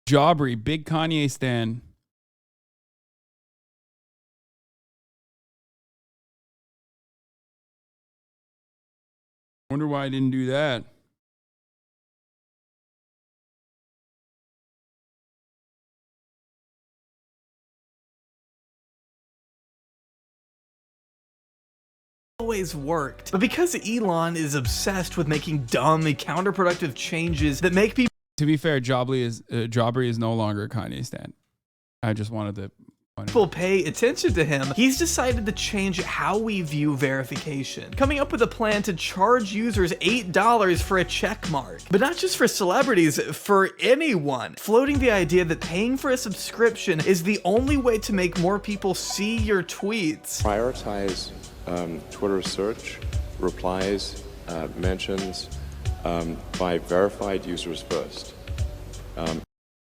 J Aubrey, big Kanye stan. Wonder why I didn't do that. always worked. But because Elon is obsessed with making dumb and counterproductive changes that make people... To be fair, J Aubrey is no longer a Kanye stan. I just wanted to... people pay attention to him, he's decided to change how we view verification, coming up with a plan to charge users $8 for a check mark. But not just for celebrities, for anyone. Floating the idea that paying for a subscription is the only way to make more people see your tweets. Prioritize Twitter search, replies, mentions by verified users first.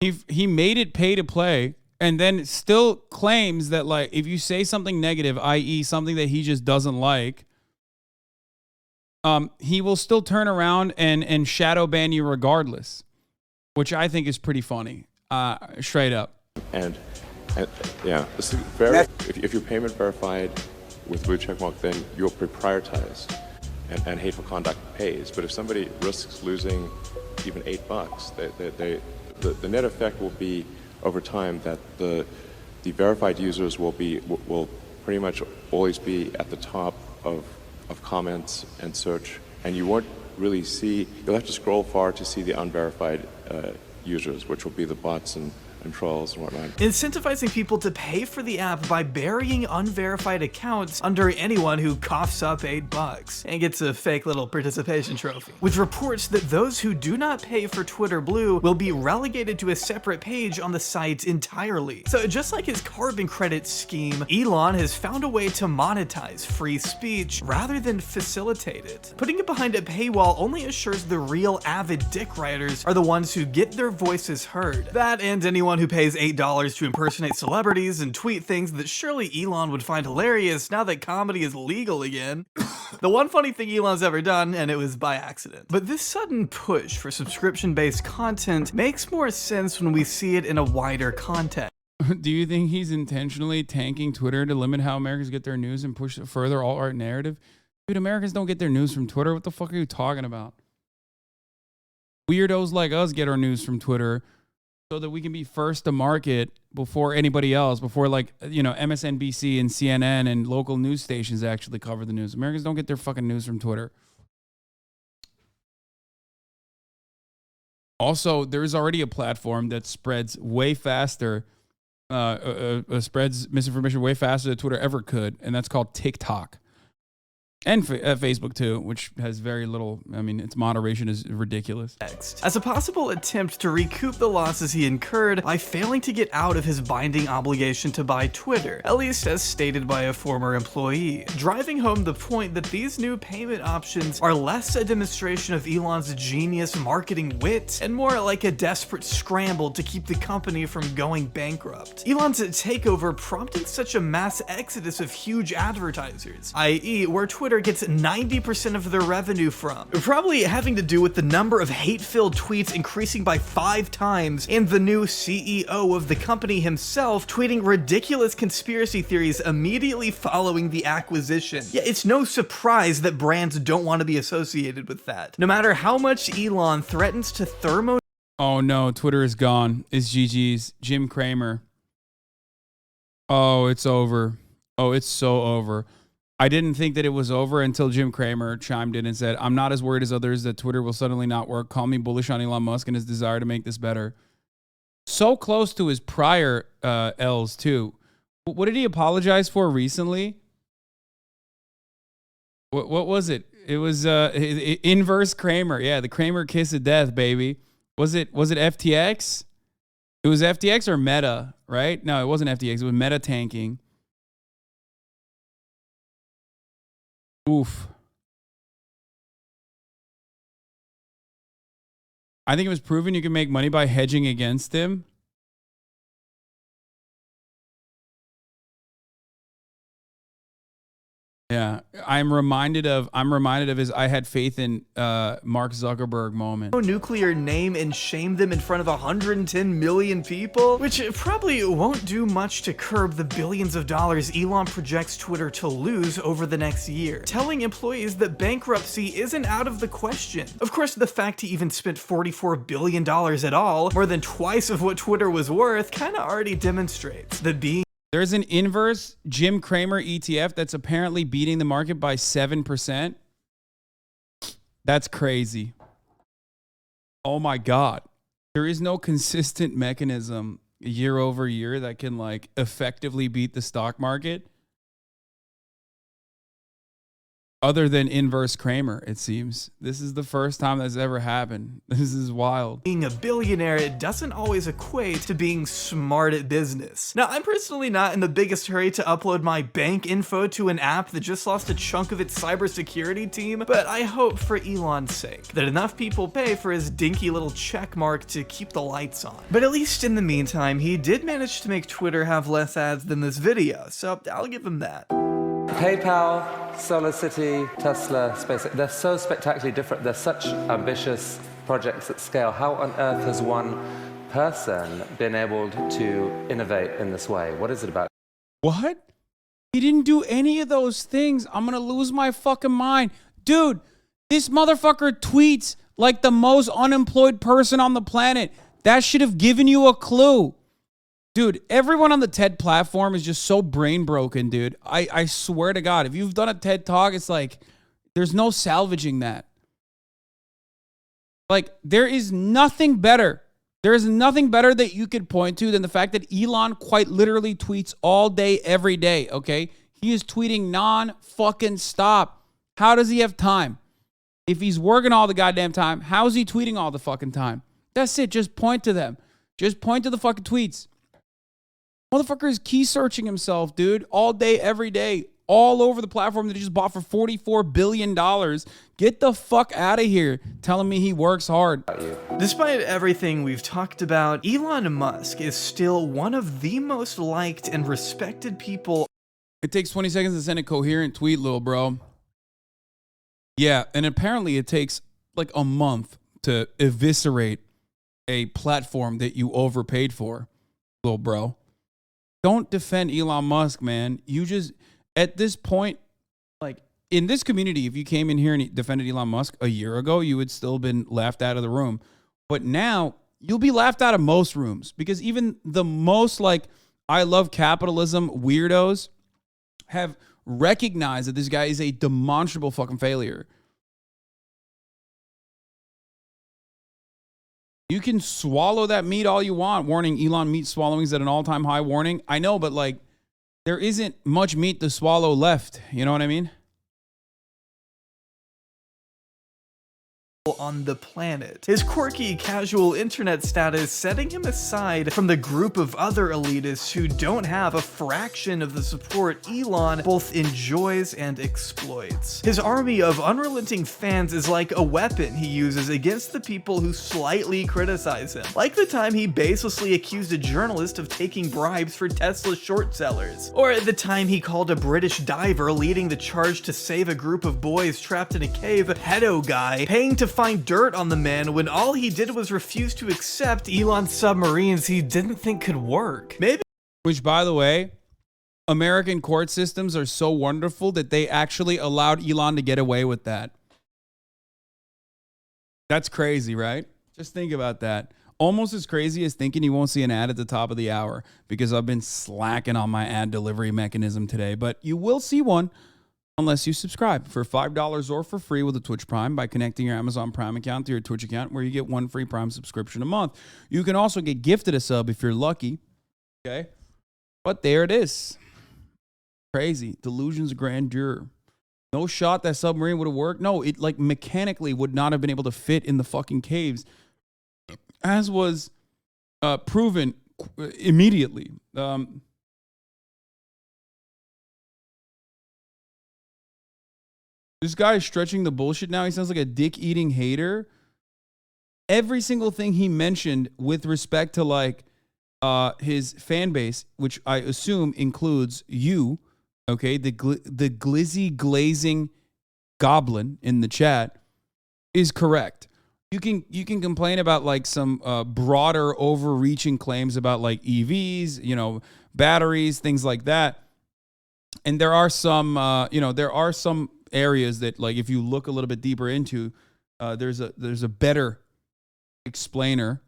He made it pay to play, and then still claims that, like, if you say something negative, i.e. something that he just doesn't like, he will still turn around and shadow ban you regardless, which I think is pretty funny, straight up. And yeah, this is very, if you're payment verified with blue checkmark, then you'll prioritize, and hateful conduct pays. But if somebody risks losing even $8, the net effect will be, over time, that the verified users will pretty much always be at the top of comments and search, and you won't really see, you'll have to scroll far to see the unverified users, which will be the bots and controls and whatnot. Incentivizing people to pay for the app by burying unverified accounts under anyone who coughs up $8 and gets a fake little participation trophy. With reports that those who do not pay for Twitter Blue will be relegated to a separate page on the site entirely. So just like his carbon credit scheme, Elon has found a way to monetize free speech rather than facilitate it. Putting it behind a paywall only assures the real avid dick writers are the ones who get their voices heard. That and anyone who pays $8 to impersonate celebrities and tweet things that surely Elon would find hilarious now that comedy is legal again. The one funny thing Elon's ever done, and it was by accident. But this sudden push for subscription-based content makes more sense when we see it in a wider context. Do you think he's intentionally tanking Twitter to limit how Americans get their news and push further alt-right narrative? Dude, Americans don't get their news from Twitter. What the fuck are you talking about? Weirdos like us get our news from Twitter so that we can be first to market before anybody else, before like, you know, MSNBC and CNN and local news stations actually cover the news. Americans don't get their fucking news from Twitter. Also, there's already a platform that spreads way faster, spreads misinformation way faster than Twitter ever could, and that's called TikTok. And Facebook too, which has very little, I mean, its moderation is ridiculous. As a possible attempt to recoup the losses he incurred by failing to get out of his binding obligation to buy Twitter, at least as stated by a former employee, driving home the point that these new payment options are less a demonstration of Elon's genius marketing wit and more like a desperate scramble to keep the company from going bankrupt. Elon's takeover prompted such a mass exodus of huge advertisers, i.e. where Twitter gets 90% of their revenue from, probably having to do with the number of hate-filled tweets increasing by 5 times and the new CEO of the company himself tweeting ridiculous conspiracy theories immediately following the acquisition. Yeah, it's no surprise that brands don't want to be associated with that. No matter how much Elon threatens to thermo— Oh no, Twitter is gone. It's GG's. Jim Cramer. Oh, it's over. Oh, it's so over. I didn't think that it was over until Jim Cramer chimed in and said, I'm not as worried as others that Twitter will suddenly not work. Call me bullish on Elon Musk and his desire to make this better. So close to his prior L's too. What did he apologize for recently? What was it? It was inverse Cramer. Yeah, the Cramer kiss of death, baby. Was it FTX? It was FTX or Meta, right? No, it wasn't FTX. It was Meta tanking. Oof. I think it was proven you can make money by hedging against him. Yeah, I'm reminded of his I had faith in Mark Zuckerberg moment. Nuclear name and shame them in front of 110 million people, which probably won't do much to curb the billions of dollars Elon projects Twitter to lose over the next year, telling employees that bankruptcy isn't out of the question. Of course, the fact he even spent $44 billion at all, more than twice of what Twitter was worth, kind of already demonstrates that being— There's an inverse Jim Cramer ETF that's apparently beating the market by 7%. That's crazy. Oh my God. There is no consistent mechanism year over year that can like effectively beat the stock market other than inverse Cramer, it seems. This is the first time that's ever happened. This is wild. Being a billionaire, it doesn't always equate to being smart at business. Now, I'm personally not in the biggest hurry to upload my bank info to an app that just lost a chunk of its cybersecurity team, but I hope for Elon's sake that enough people pay for his dinky little check mark to keep the lights on. But at least in the meantime, he did manage to make Twitter have less ads than this video, so I'll give him that. PayPal, SolarCity, Tesla, SpaceX, they're so spectacularly different. They're such ambitious projects at scale. How on earth has one person been able to innovate in this way? What is it about? What? He didn't do any of those things. I'm going to lose my fucking mind. Dude, this motherfucker tweets like the most unemployed person on the planet. That should have given you a clue. Dude, everyone on the TED platform is just so brain broken, dude. I swear to God, if you've done a TED Talk, it's like, there's no salvaging that. Like, there is nothing better There is nothing better that you could point to than the fact that Elon quite literally tweets all day, every day, okay? He is tweeting non-fucking stop. How does he have time? If he's working all the goddamn time, how is he tweeting all the fucking time? That's it. Just point to them. Just point to the fucking tweets. Motherfucker is key searching himself, dude, all day, every day, all over the platform that he just bought for $44 billion. Get the fuck out of here telling me he works hard. Despite everything we've talked about, Elon Musk is still one of the most liked and respected people. It takes 20 seconds to send a coherent tweet, little bro. Yeah, and apparently it takes like a month to eviscerate a platform that you overpaid for, little bro. Don't defend Elon Musk, man. You just, at this point, like in this community, if you came in here and defended Elon Musk a year ago, you would still been laughed out of the room. But now you'll be laughed out of most rooms because even the most like I love capitalism weirdos have recognized that this guy is a demonstrable fucking failure. You can swallow that meat all you want. Warning, Elon meat swallowing is at an all-time high. Warning. I know, but like there isn't much meat to swallow left. You know what I mean? On the planet. His quirky, casual internet status setting him aside from the group of other elitists who don't have a fraction of the support Elon both enjoys and exploits. His army of unrelenting fans is like a weapon he uses against the people who slightly criticize him. Like the time he baselessly accused a journalist of taking bribes for Tesla short sellers. Or at the time he called a British diver leading the charge to save a group of boys trapped in a cave a pedo guy, paying to find dirt on the man when all he did was refuse to accept Elon's submarines he didn't think could work. Maybe. Which, by the way, American court systems are so wonderful that they actually allowed Elon to get away with that. That's crazy, right? Just think about that. Almost as crazy as thinking you won't see an ad at the top of the hour because I've been slacking on my ad delivery mechanism today, but you will see one. Unless you subscribe for $5 or for free with a Twitch Prime by connecting your Amazon Prime account to your Twitch account where you get one free Prime subscription a month. You can also get gifted a sub if you're lucky. Okay? But there it is. Crazy. Delusions of grandeur. No shot that submarine would have worked. No, it like mechanically would not have been able to fit in the fucking caves. As was proven immediately. This guy is stretching the bullshit now. He sounds like a dick-eating hater. Every single thing he mentioned with respect to like his fan base, which I assume includes you, okay, the glizzy glazing goblin in the chat, is correct. You can complain about like some broader overreaching claims about like EVs, you know, batteries, things like that. And there are some, there are some areas that like if you look a little bit deeper into, there's a better explainer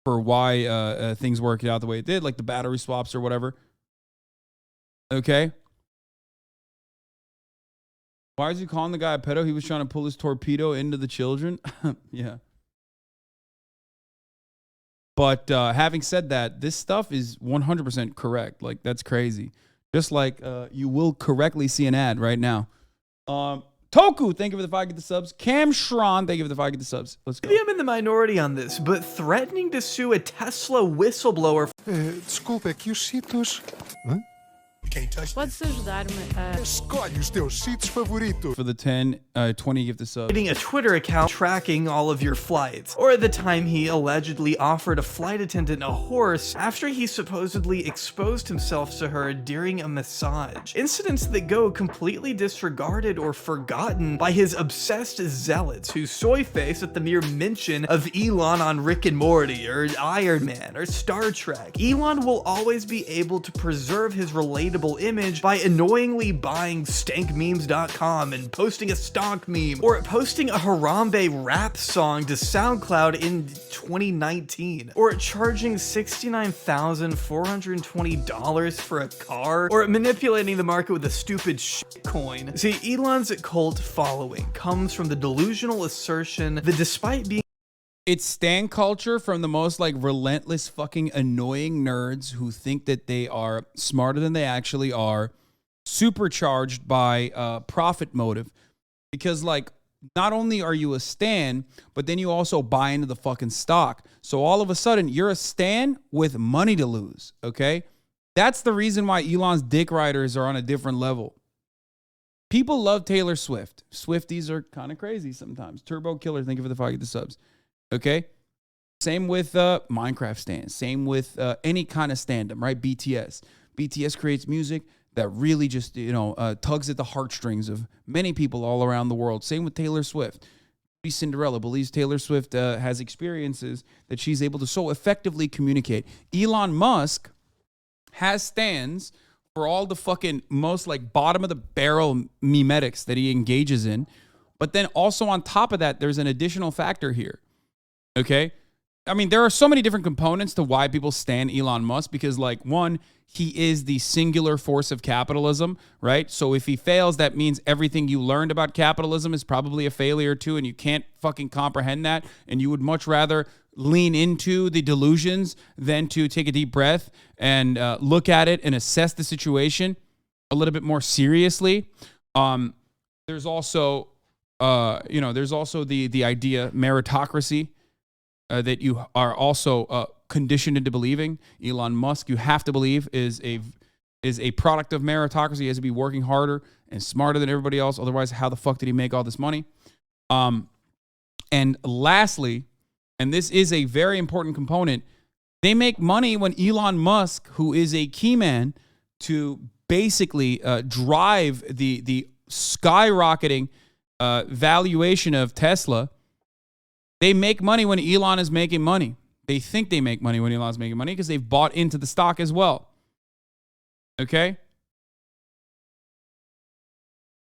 for why things worked out the way it did, like the battery swaps or whatever. Okay. Why is he calling the guy a pedo? He was trying to pull his torpedo into the children. Yeah. But having said that, this stuff is 100% correct. Like that's crazy. Just like you will correctly see an ad right now. Toku, thank you for the 5 get the subs. Cam Shron, thank you for the 5 get the subs. Let's go. Maybe I'm in the minority on this, but threatening to sue a Tesla whistleblower. Desculpa, é que os sítios. Quem touch Pode-se ajudar-me? Escolhe os teus sítios favoritos. For the 20 gift the subs. Getting a Twitter account tracking all of your flights. Or at the time he allegedly offered a flight attendant a horse after he supposedly exposed himself to her during a massage. Incidents that go completely disregarded or forgotten by his obsessed zealots who soy face at the mere mention of Elon on Rick and Morty or Iron Man or Star Trek. Elon will always be able to preserve his relatable image by annoyingly buying stankmemes.com and posting a stonk meme or posting a Harambe rap song to SoundCloud in 2019 or charging $69,420 for a car or manipulating the market with a stupid shitcoin. See, Elon's cult following comes from the delusional assertion that despite being It's stan culture from the most like relentless fucking annoying nerds who think that they are smarter than they actually are, supercharged by profit motive. Because like not only are you a stan, but then you also buy into the fucking stock. So all of a sudden you're a stan with money to lose, okay? That's the reason why Elon's dick riders are on a different level. People love Taylor Swift. Swifties are kind of crazy sometimes. Turbo Killer, thank you for the 5 the subs. Okay? Same with Minecraft stands. Same with any kind of stand-up, right? BTS. BTS creates music that really just, tugs at the heartstrings of many people all around the world. Same with Taylor Swift. Cinderella believes Taylor Swift has experiences that she's able to so effectively communicate. Elon Musk has stands for all the fucking most like bottom of the barrel memetics that he engages in. But then also on top of that, there's an additional factor here. Okay? I mean, there are so many different components to why people stan Elon Musk because, like, one, he is the singular force of capitalism, right? So if he fails, that means everything you learned about capitalism is probably a failure too, and you can't fucking comprehend that, and you would much rather lean into the delusions than to take a deep breath and look at it and assess the situation a little bit more seriously. There's also, there's also the idea meritocracy. That you are also conditioned into believing. Elon Musk, you have to believe, is a product of meritocracy. He has to be working harder and smarter than everybody else. Otherwise, how the fuck did he make all this money? And lastly, and this is a very important component, they make money when Elon Musk, who is a key man to basically drive the skyrocketing valuation of Tesla. They make money when Elon is making money. They think they make money when Elon's making money because they've bought into the stock as well. Okay?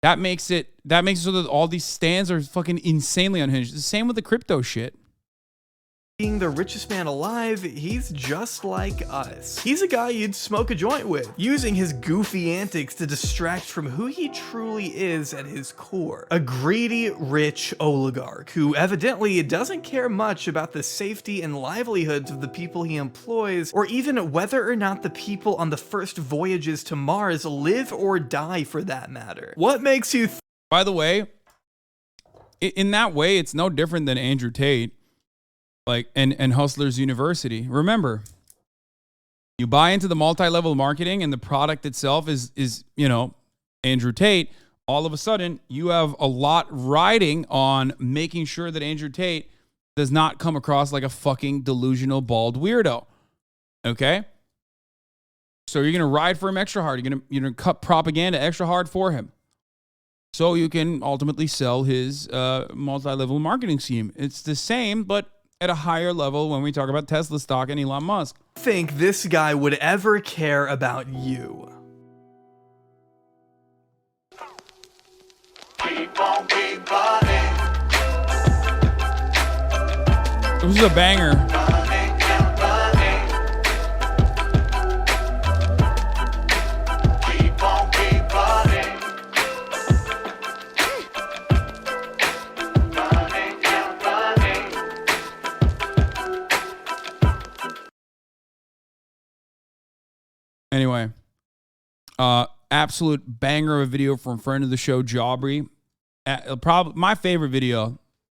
That makes it so that all these stands are fucking insanely unhinged. The same with the crypto shit. Being the richest man alive, he's just like us. He's a guy you'd smoke a joint with, using his goofy antics to distract from who he truly is at his core. A greedy, rich oligarch who evidently doesn't care much about the safety and livelihoods of the people he employs, or even whether or not the people on the first voyages to Mars live or die for that matter. What makes you By the way, in that way, it's no different than Andrew Tate. Like and Hustlers University. Remember, you buy into the multi-level marketing and the product itself is Andrew Tate. All of a sudden, you have a lot riding on making sure that Andrew Tate does not come across like a fucking delusional bald weirdo. Okay? So you're gonna ride for him extra hard. You're gonna cut propaganda extra hard for him. So you can ultimately sell his multi-level marketing scheme. It's the same, but at a higher level when we talk about Tesla stock and Elon Musk. Think this guy would ever care about you? Keep on, keep running. This is a banger. Keep on, keep running. Anyway, absolute banger of a video from friend of the show, J Aubrey. My favorite video